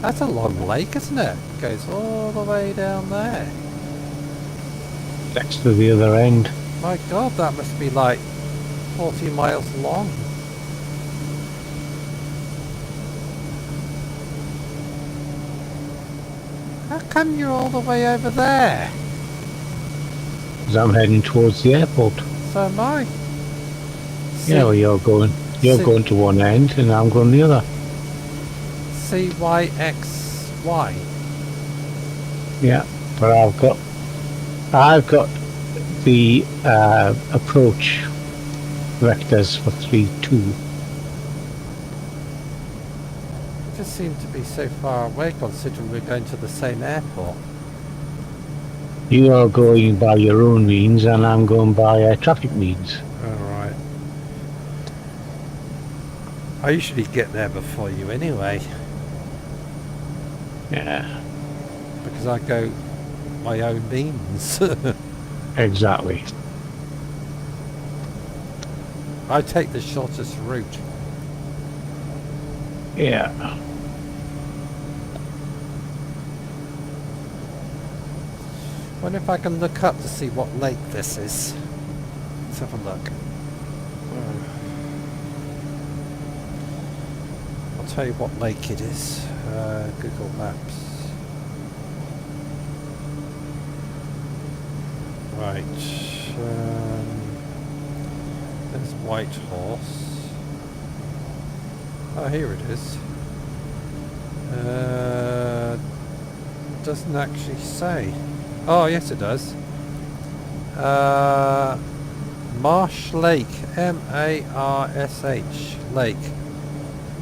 That's a long lake, isn't it? It goes all the way down there. Next to the other end. My God, that must be like 40 miles long. How come you're all the way over there? Because I'm heading towards the airport. So am I. Yeah, well, you're going going to one end and I'm going the other. CYXY. Yeah, but I've got the approach vectors for 3-2. It just seemed to be so far away considering we're going to the same airport. You are going by your own means and I'm going by traffic means. Alright. I usually get there before you anyway, Yeah, because I go my own means. exactly. I take the shortest route. Yeah. Wonder if I can look up to see what lake this is. Let's have a look. I'll tell you what lake it is. Google Maps. Right. There's White Horse. Oh, here it is. Doesn't actually say. Oh, yes it does. Marsh Lake. M-A-R-S-H. Lake.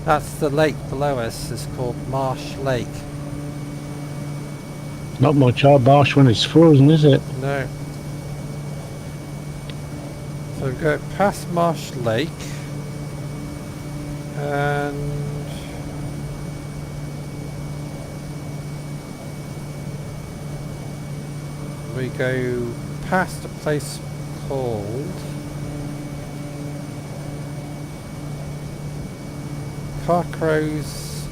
That's the lake below us. It's called Marsh Lake. Not much marsh when it's frozen, is it? No. So we go past Marsh Lake. And we go past a place called Carcrow's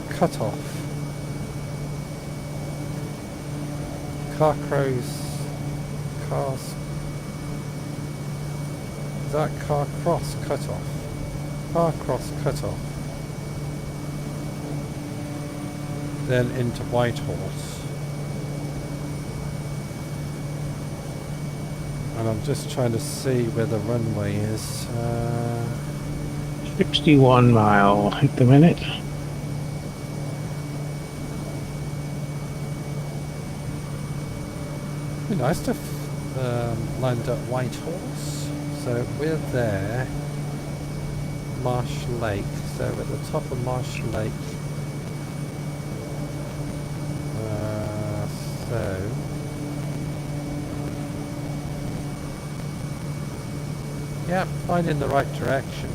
Cutoff. Carcrow's Cars. Is that Carcross Cutoff? Carcross Cutoff. Then into Whitehorse. And I'm just trying to see where the runway is. 61 mile at the minute. Be nice to land at Whitehorse. So we're there. Marsh Lake. So at the top of Marsh Lake. So yeah, finding the right direction.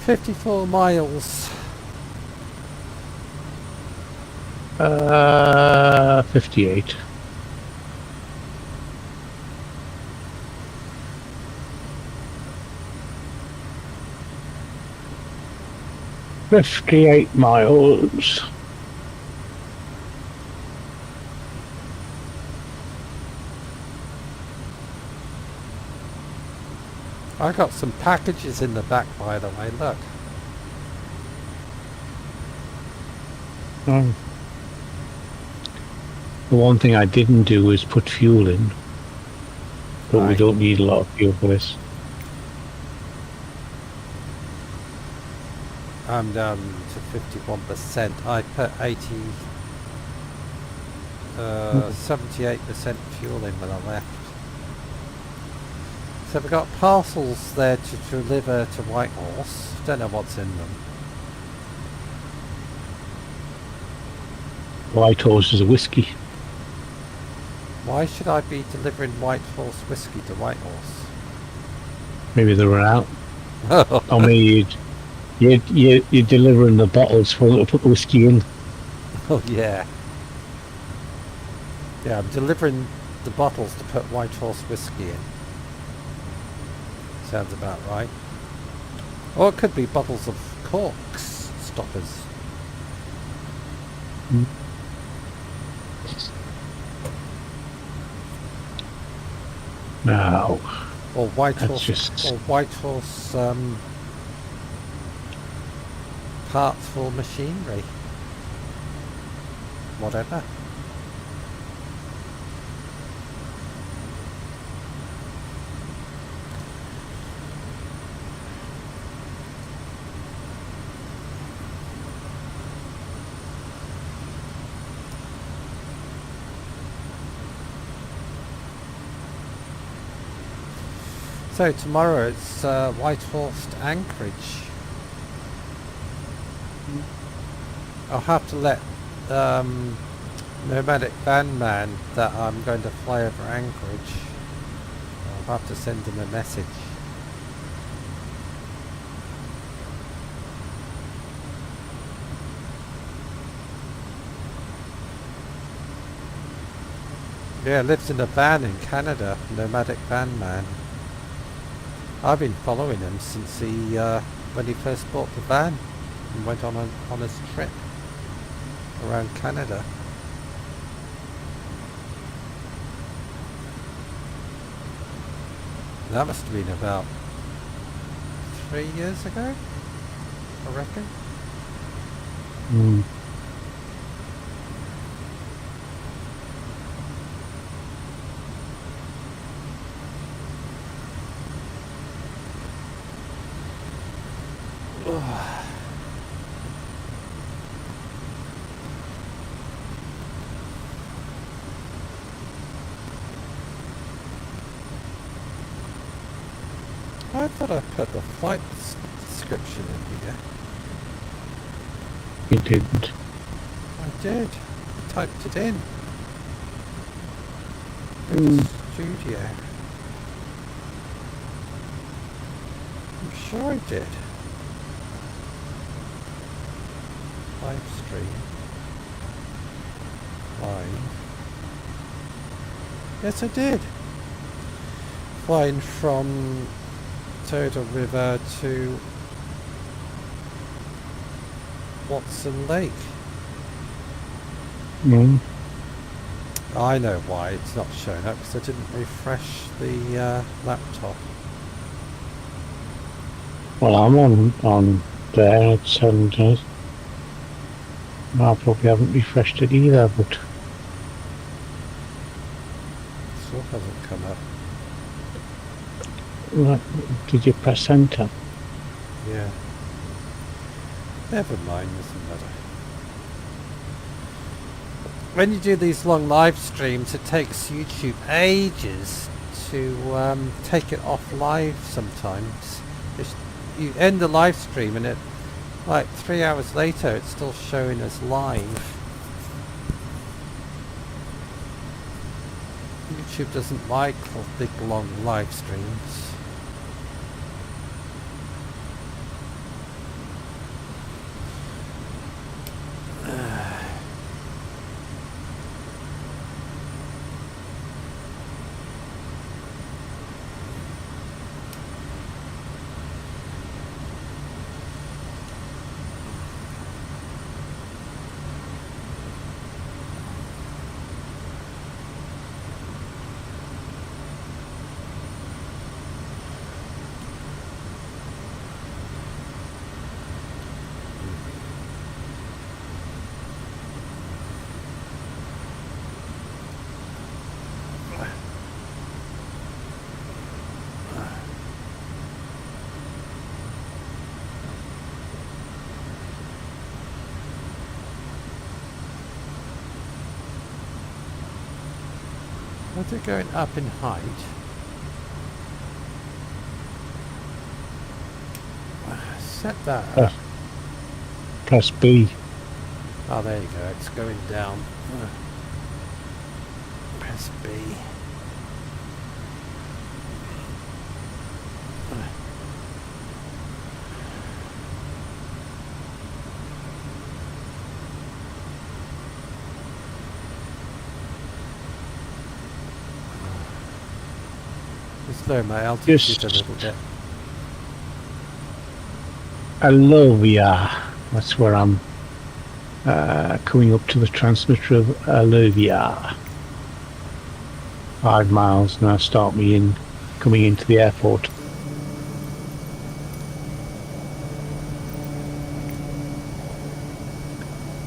$54 miles. 58. $58 miles. I got some packages in the back, by the way, look. The one thing I didn't do is put fuel in, but we Right. don't need a lot of fuel for this. I'm down to 51%. I put 78% fuel in when I left. So we've got parcels there to deliver to Whitehorse. Don't know what's in them. Whitehorse is a whiskey. Why should I be delivering Whitehorse whiskey to Whitehorse? Maybe they were out. Or maybe you're delivering the bottles for them to put the whiskey in. Oh yeah. Yeah, I'm delivering the bottles to put Whitehorse whiskey in. Sounds about right. Or it could be bottles of corks stoppers. No. Or Whitehorse, just- or Whitehorse parts for machinery. Whatever. So tomorrow it's Whitehorse to Anchorage. I'll have to let Nomadic Van Man that I'm going to fly over Anchorage. I'll have to send him a message. Yeah, lives in a van in Canada, Nomadic Van Man. I've been following him since when he first bought the van and went on his trip around Canada. That must have been about 3 years ago, I reckon. Mm. I thought I put the flight description in here. You didn't. I did. I typed it in. Studio. I'm sure I did. Live stream. Flying. Yes, I did. Flying from Turtle River to Watson Lake. Mm. I know why it's not showing up, because I didn't refresh the laptop. Well, I'm on there. It's I probably haven't refreshed it either, but Still hasn't come up. did you press enter? Yeah. Never mind, doesn't matter. When you do these long live streams, it takes YouTube ages to take it off live sometimes. You end the live stream and like 3 hours later it's still showing as live. YouTube doesn't like big long live streams. Are they going up in height? Set that up. Press B. Oh, there you go. It's going down. Press B. Just lower my altitude a little bit. Alovia. That's where I'm coming up to the transmitter of Alovia. 5 miles now. Start me coming into the airport.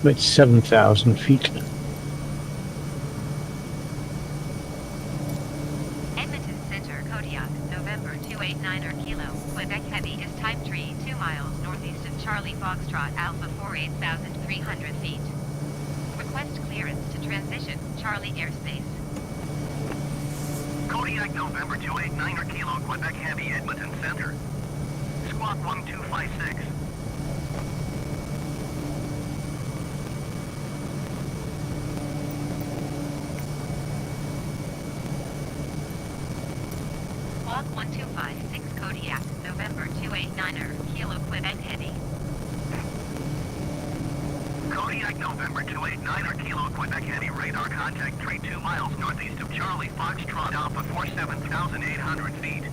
It's 7,000 feet. Edmonton Center, Kodiak, November 289er Kilo, Quebec Heavy is type tree 2 miles northeast of Charlie Foxtrot Alpha 48,300 feet. Request clearance to transition Charlie airspace. Kodiak November 289 or Kilo Quebec Heavy Edmonton Center. Squawk 1256. Squawk 1256 Kodiak, November 289er, Kilo Quebec Heavy. Kodiak November 289 or Kilo Quebec Heavy radar contact 32 miles northeast of Charlie Foxtrot Alpha 47,800 feet.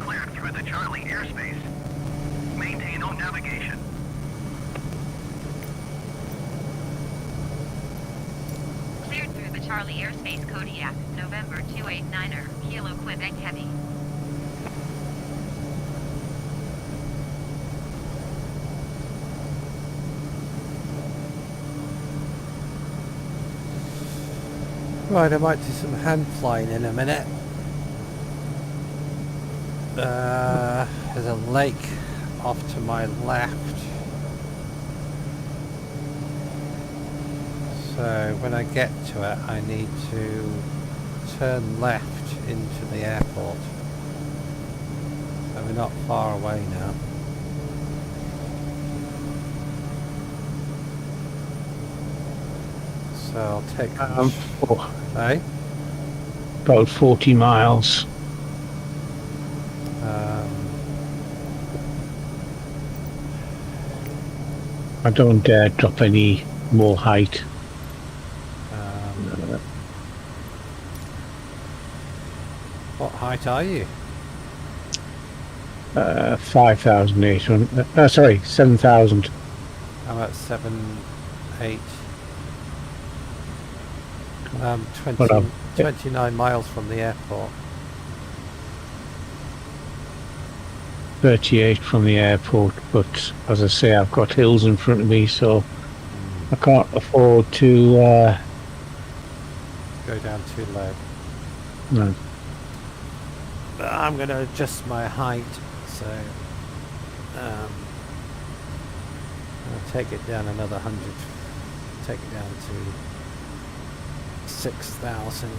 Cleared through the Charlie airspace. Maintain on navigation. Cleared through the Charlie airspace Kodiak, November 289er, Kilo Quebec Heavy. Right, I might do some hand flying in a minute. There's a lake off to my left. So when I get to it, I need to turn left into the airport. So we're not far away now. So I'll take... Hey? About 40 miles. I don't dare drop any more height. What height are you? 5,800. Sorry, 7,000. I'm at 7, 8. 29 miles from the airport. 38 from the airport, but as I say, I've got hills in front of me, so I can't afford to Go down too low. no. But I'm going to adjust my height, so I'll take it down another 100. Take it down to 6,000.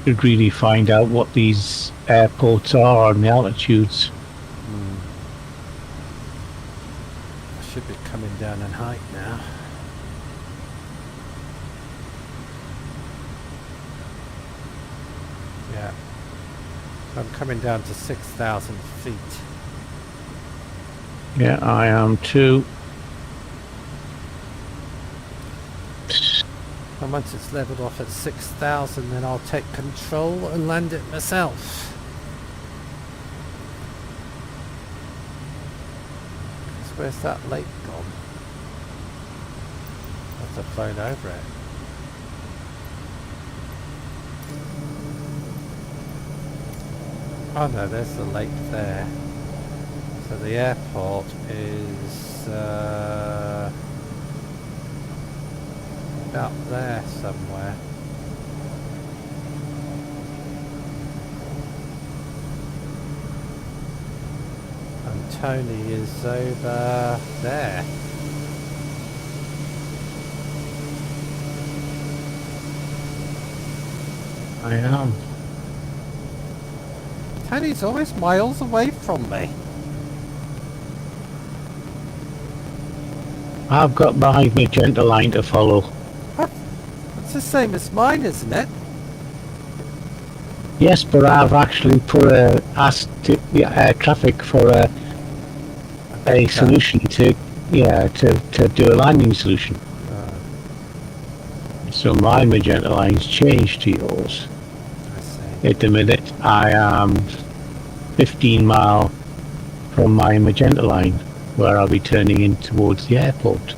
Should really find out what these airports are and the altitudes. I should be coming down in height now. Yeah. I'm coming down to 6,000 feet. Yeah, I am too. And once it's leveled off at 6,000, then I'll take control and land it myself. So where's that lake gone? Must have flown over it. Oh no, there's the lake there. So the airport is out there somewhere. And Tony is over there. I am. Tony's always miles away from me. I've got my magenta line to follow. It's the same as mine, isn't it? Yes, but I've actually asked the air traffic for a solution to do a landing solution. So my magenta line's changed to yours. I see. At the minute, I am 15 mile from my magenta line, where I'll be turning in towards the airport.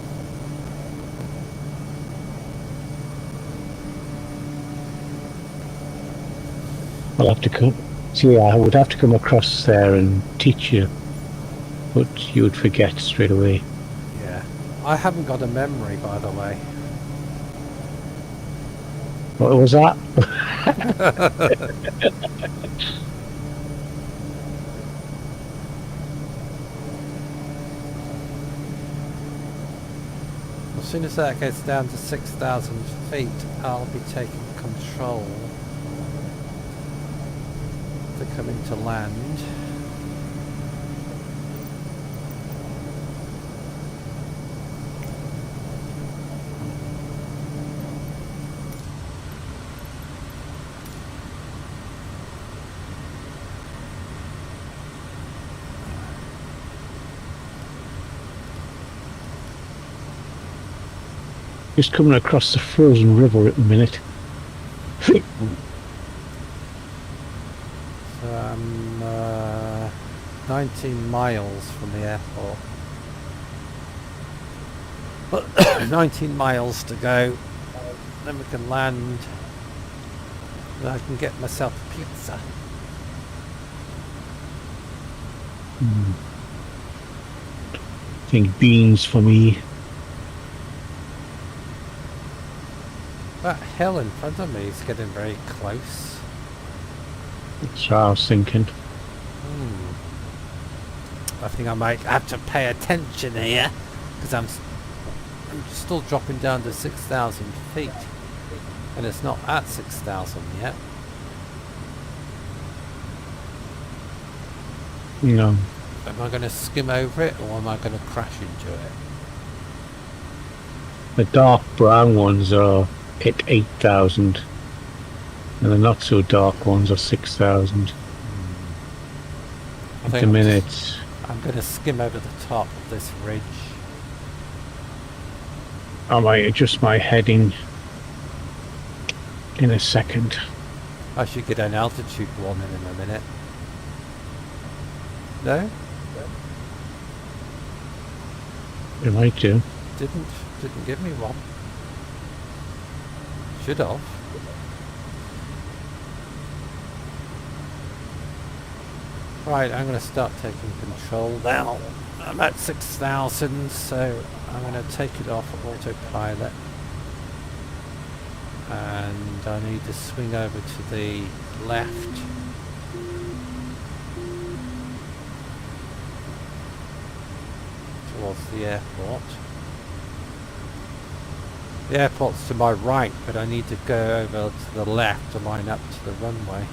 I'll have to come. See, I would have to come across there and teach you, but you would forget straight away. Yeah. I haven't got a memory, by the way. What was that? As soon as that gets down to 6,000 feet, I'll be taking control to come into land. Just coming across the frozen river at the minute. So I'm 19 miles from the airport. But 19 miles to go. Then we can land. Then I can get myself a pizza. I think beans for me. That hill in front of me is getting very close. That's what I was thinking. I think I might have to pay attention here because I'm still dropping down to 6,000 feet and it's not at 6,000 yet. You know, Am I going to skim over it or am I going to crash into it? the dark brown ones are at 8,000 and the not so dark ones are 6,000 I at think the minute. I'm going to skim over the top of this ridge. I might adjust my heading in a second. I should get an altitude warning in a minute. No? You might do. Didn't give me one. Should have. Right, I'm going to start taking control now. I'm at 6,000, so I'm going to take it off autopilot. And I need to swing over to the left. Towards the airport. The airport's to my right, but I need to go over to the left to line up to the runway.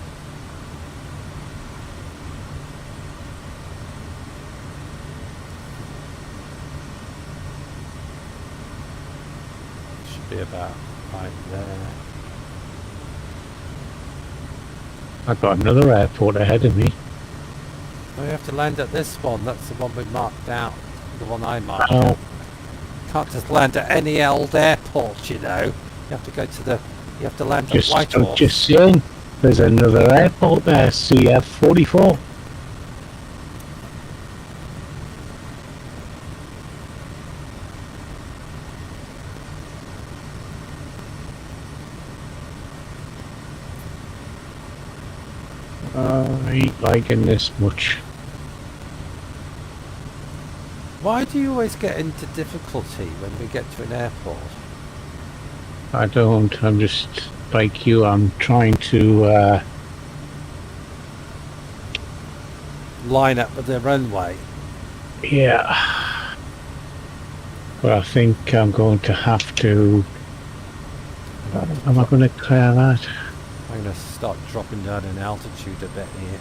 Should be about right there. I've got another airport ahead of me. Oh, you have to land at this one. That's the one we marked out. The one I marked Oh. out. Can't just land at any old airport, you know. You have to go to the. You have to land at I'm Whitehall. just saying, there's another airport there, CF44. I ain't liking this much. Why do you always get into difficulty when we get to an airport? I don't, I'm just like you, I'm trying to Line up with the runway. yeah. But I think I'm going to have to. Am I going to clear that? I'm going to start dropping down in altitude a bit here.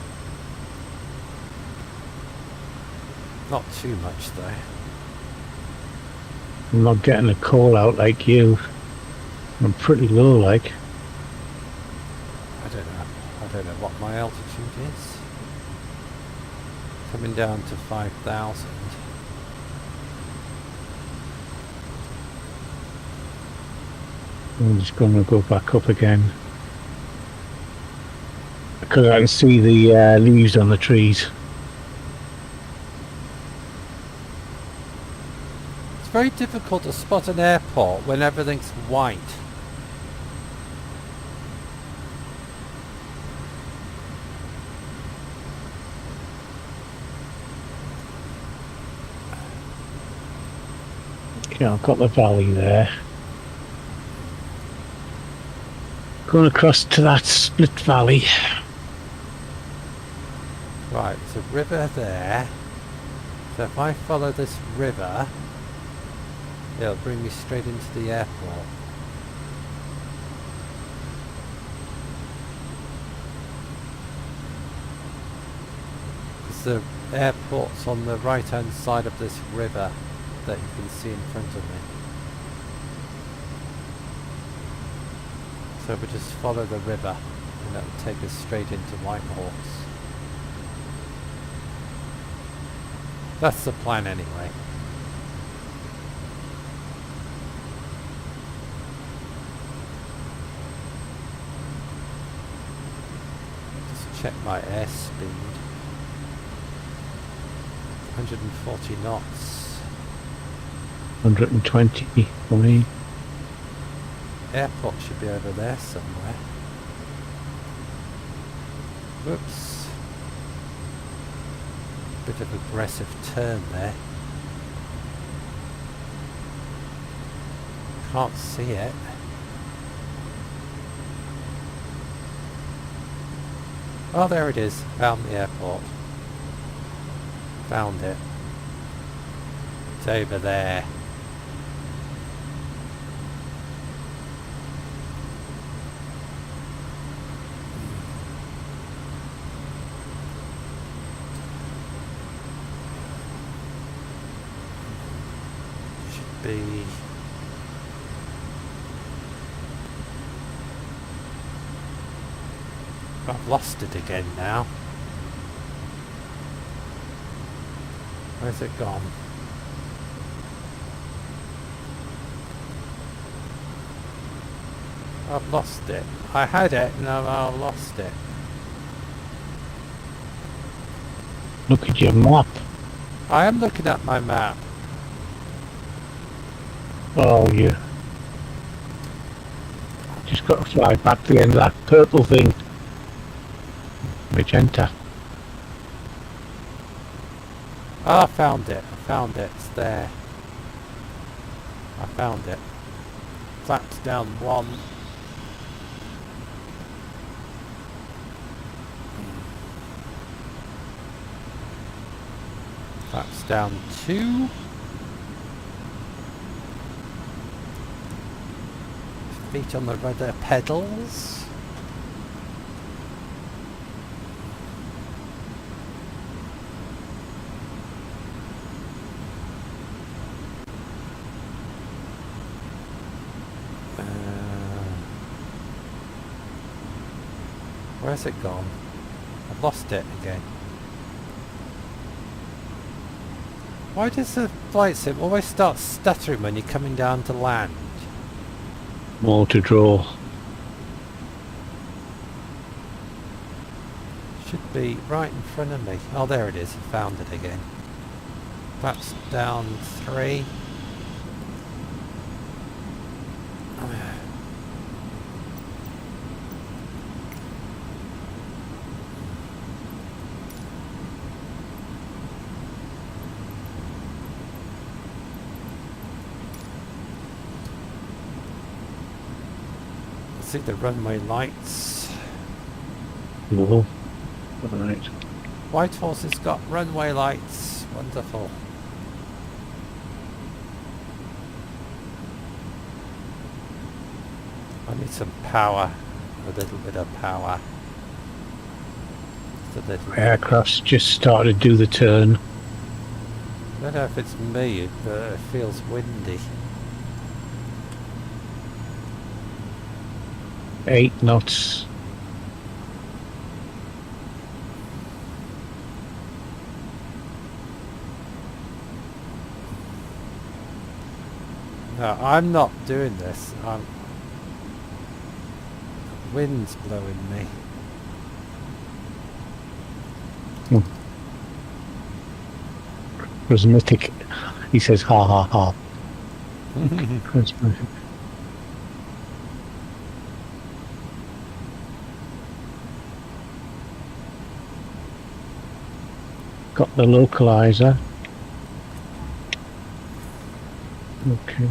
Not too much though. I'm not getting a call out like you. I'm pretty low, like. I don't know what my altitude is. Coming down to 5,000. I'm just going to go back up again. Because I can see the leaves on the trees. It's very difficult to spot an airport when everything's white. Yeah, I've got the valley there. Going across to that split valley. Right, there's a river there. So if I follow this river, It'll bring me straight into the airport. Because the airport's on the right hand side of this river that you can see in front of me. So we just follow the river and that'll take us straight into Whitehorse. That's the plan anyway. Just check my airspeed. 140 knots. 120 for me. Airport should be over there somewhere. Whoops. Bit of aggressive turn there. Can't see it. Oh, there it is. Found the airport. Found it. It's over there. Should be... I've lost it again now. Where's it gone? I've lost it. I had it and I've lost it. Look at your map. I am looking at my map. Oh, you just got to fly back to the end of that purple thing. Magenta. Oh, I found it. I found it. It's there. I found it. Flaps down 1. Flaps down 2. Feet on the rudder pedals. Where's it gone? I've lost it again. Why does the flight sim always start stuttering when you're coming down to land? More to draw. Should be right in front of me. Oh, there it is. I found it again. Flaps down 3. See the runway lights. Oh, alright. Whitehorse has got runway lights. Wonderful. I need some power. A little bit of power. Just a little bit. Aircraft's just started to do the turn. I don't know if it's me, but it feels windy. 8 knots. No, I'm not doing this. Wind's blowing me. Prismatic. He says ha ha ha. Prismatic. Got the localizer. Okay.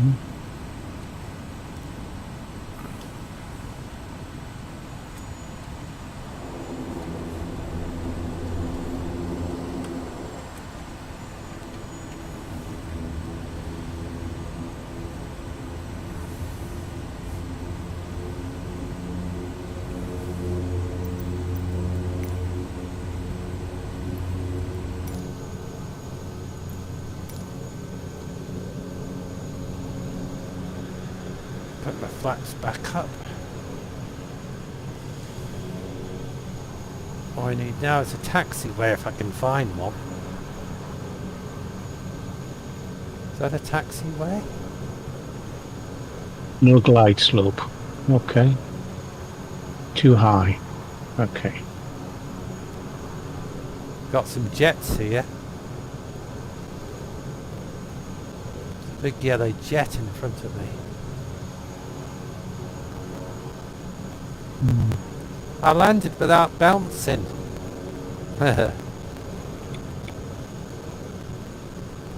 flaps back up. All I need now is a taxiway if I can find one. Is that a taxiway? No glide slope. Okay. Too high. Okay. Got some jets here. Big yellow jet in front of me. I landed without bouncing.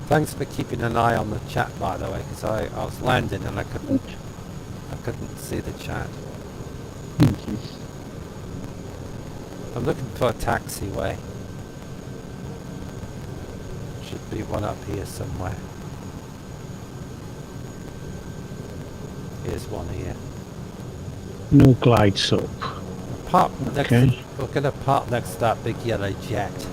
Thanks for keeping an eye on the chat, by the way, because I was landing and I couldn't see the chat. I'm looking for a taxiway. Should be one up here somewhere. Here's one here. No glide slope. Park Okay. next. We're gonna park next to that big yellow jet.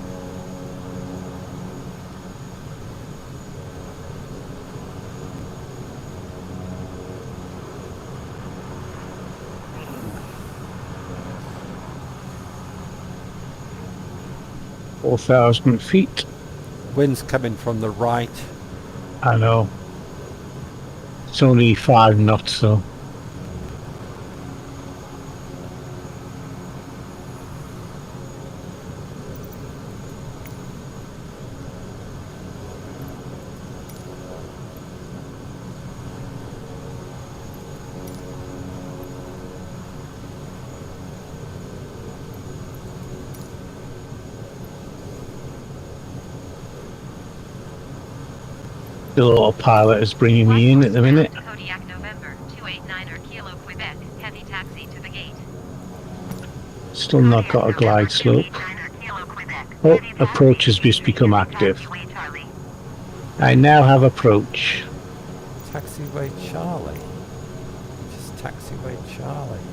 $4,000 feet. Wind's coming from the right. I know. It's only 5 knots though. The autopilot is bringing me in at the minute. Kodiak November 289 Kilo Quebec. Heavy taxi to the gate. Still not got a glide slope. Oh, approach has just become active. I now have approach. Taxiway Charlie. Just taxiway Charlie.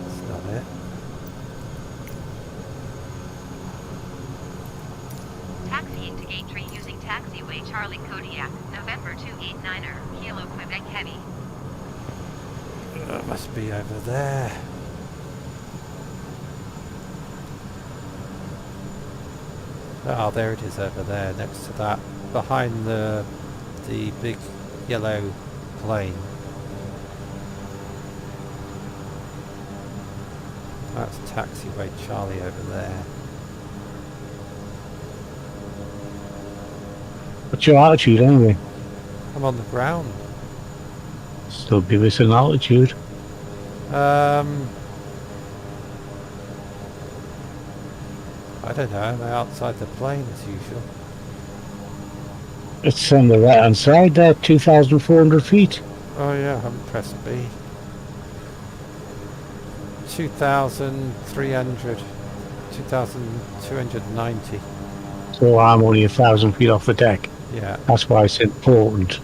That's not it. Taxiing to gate tree using taxiway Charlie Kodiak November 289 Kilo Quebec Heavy. It must be over there. Oh, there it is over there, next to that, behind the big yellow plane. That's taxiway Charlie over there. What's your altitude anyway? I'm on the ground. Still give us an altitude. I don't know, I'm outside the plane as usual. It's on the right hand side there, 2,400 feet. Oh yeah, I haven't pressed B. 2,300, 2,290. So I'm only 1,000 feet off the deck. Yeah. That's why it's important.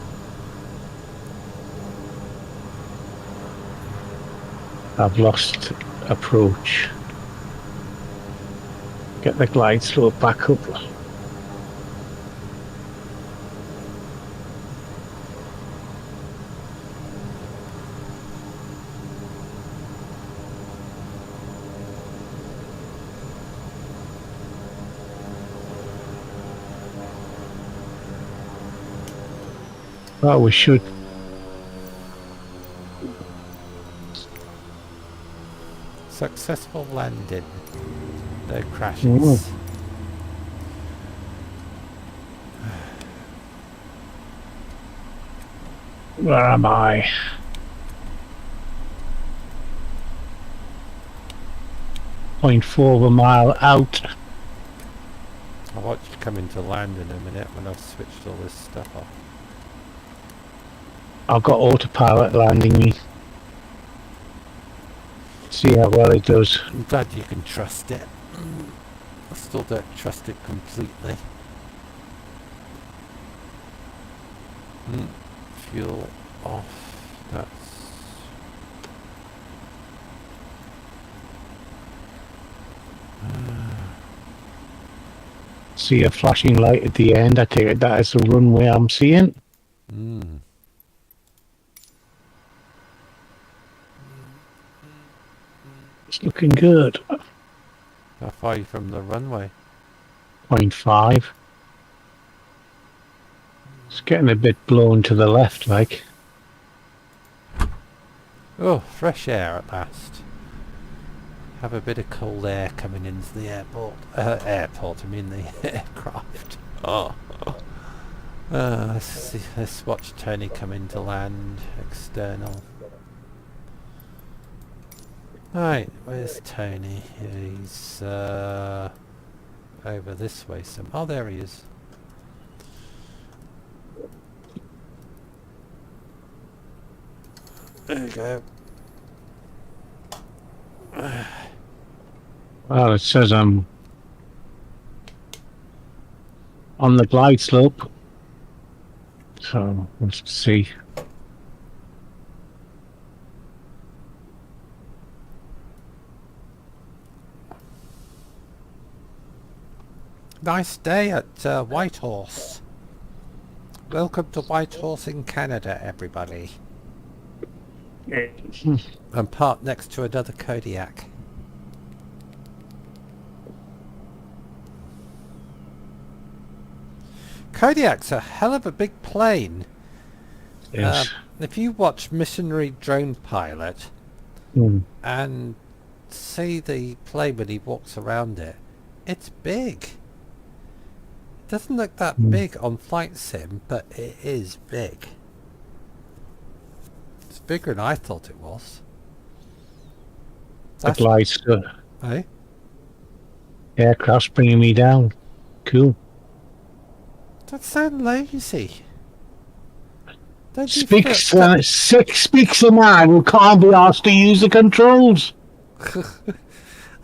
I've lost approach. Get the glide slope back up. Well, we should. Successful landing. No crashes. Where am I? .4 of a mile out. I'll watch you come into land in a minute when I've switched all this stuff off. I've got autopilot landing me. See how well it does. I'm glad you can trust it. I still don't trust it completely. Fuel off. That's... See a flashing light at the end. I take it that is the runway I'm seeing. Looking good. How far are you from the runway? 0.5. It's getting a bit blown to the left, like. Oh, fresh air at last. Have a bit of cold air coming into the airport. I mean the aircraft. Oh. Let's watch Tony come into land. External. Right, where's Tony? He's over this way some. Oh, there he is. There you go. Well, it says I'm on the glide slope. So, let's see. Nice day at Whitehorse. Welcome to Whitehorse in Canada, everybody. I'm parked next to another Kodiak. Kodiak's a hell of a big plane. Yes. If you watch Missionary Drone Pilot and see the plane when he walks around it, it's big. It doesn't look that big on Flight Sim, but it is big. It's bigger than I thought it was. The glide slope. Eh? Aircraft's bringing me down. Cool. That sounds lazy. Don't you Speaks feel- speaks a man who can't be asked to use the controls.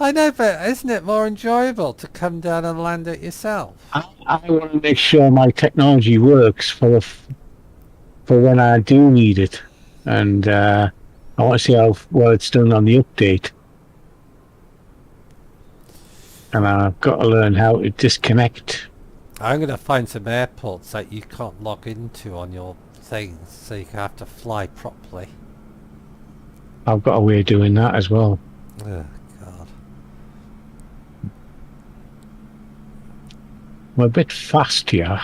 I know, but isn't it more enjoyable to come down and land it yourself? I want to make sure my technology works for when I do need it, and I want to see how well it's done on the update. And I've got to learn how to disconnect. I'm going to find some airports that you can't log into on your things, so you have to fly properly. I've got a way of doing that as well. Oh, God. I'm a bit fast here.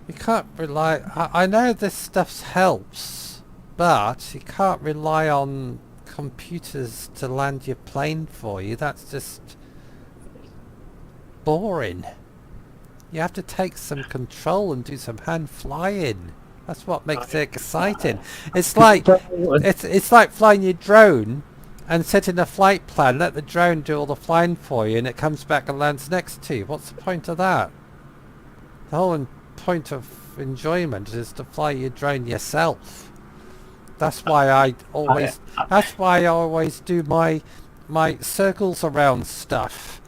You can't rely... I know this stuff helps, but you can't rely on computers to land your plane for you. That's just boring. You have to take some control and do some hand flying. That's what makes it exciting. It's like it's like flying your drone and setting a flight plan. Let the drone do all the flying for you, and it comes back and lands next to you. What's the point of that? The whole point of enjoyment is to fly your drone yourself. That's why I always. That's why I always do my circles around stuff.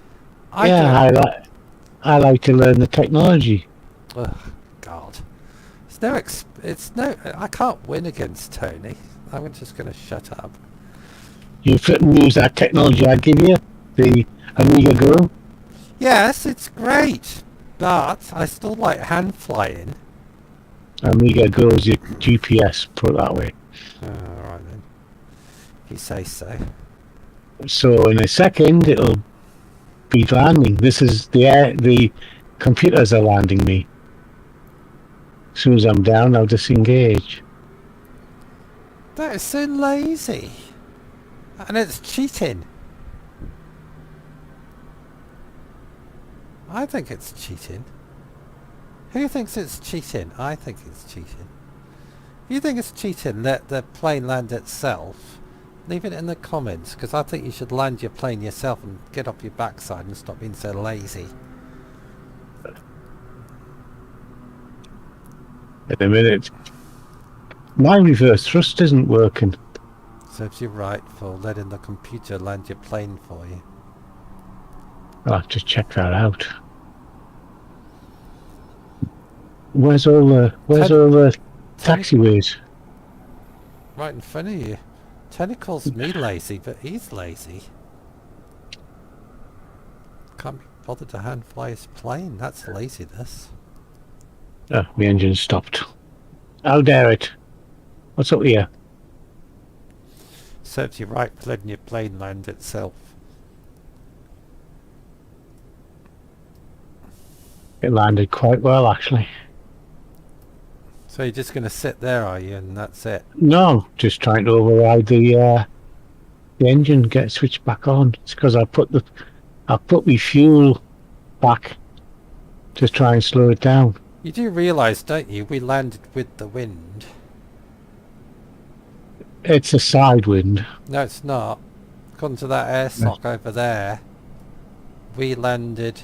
I like to learn the technology. Oh, God. I can't win against Tony. I'm just going to shut up. You couldn't use that technology I give you, the Amiga Go. Yes, it's great, but I still like hand flying. Amiga Go is your GPS, put it that way. Alright then. If you say so. So in a second, it'll be landing. This is the computers are landing me. As soon as I'm down, I'll disengage. That is so lazy. And it's cheating. I think it's cheating. Who thinks it's cheating? I think it's cheating. If you think it's cheating, let the plane land itself. Leave it in the comments, because I think you should land your plane yourself and get off your backside and stop being so lazy. In a minute. My reverse thrust isn't working. Serves you right for letting the computer land your plane for you. I'll have to check that out. Where's all the taxiways? Right in front of you. Tony calls me lazy, but he's lazy. Can't be bothered to hand fly his plane. That's laziness. Oh, the engine stopped. How dare it? What's up here? Serves you right letting your plane land itself. It landed quite well, actually. So you're just going to sit there, are you, and that's it? No, just trying to override the engine, get it switched back on. It's because I put my fuel back to try and slow it down. You do realise, don't you, we landed with the wind. It's a side wind. No, it's not. According to that air sock over there, we landed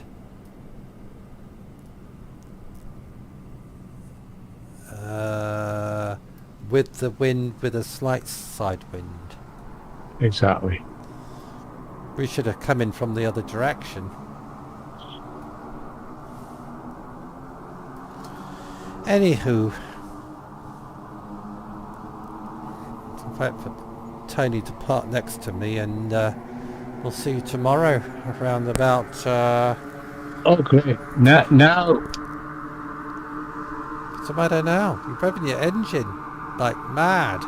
with the wind, with a slight side wind. Exactly. We should have come in from the other direction. Anywho, I'll wait for Tony to park next to me, and we'll see you tomorrow around about. Oh, great! Now, What's the matter now? You're revving your engine like mad.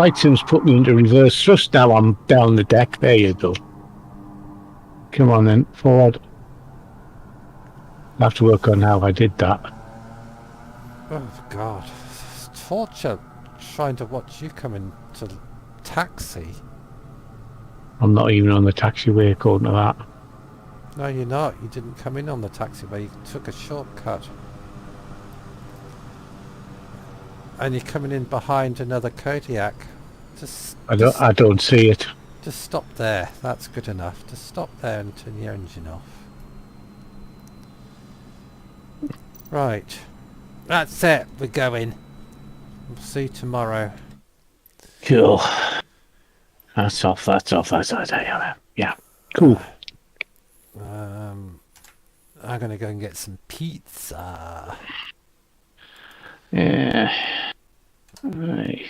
flight sim's put me into reverse thrust. Now I'm down the deck. There you go. Come on then, forward. I have to work on how I did that. Oh God, it's torture trying to watch you come into the taxi. I'm not even on the taxiway according to that. No, you're not. You didn't come in on the taxiway. You took a shortcut. And you're coming in behind another Kodiak. I don't see it. Just stop there. That's good enough. Just stop there and turn your engine off. Right. That's it. We're going. We'll see you tomorrow. Cool. That's off. Yeah. Cool. I'm going to go and get some pizza. Yeah. Right.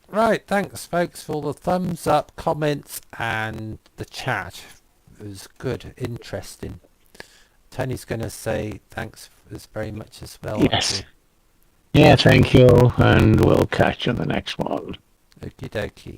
Right, thanks folks for all the thumbs up, comments and the chat. It was good, interesting. Tony's going to say thanks very much as well. Yes. Yeah, thank you, and we'll catch you on the next one. Okie dokie.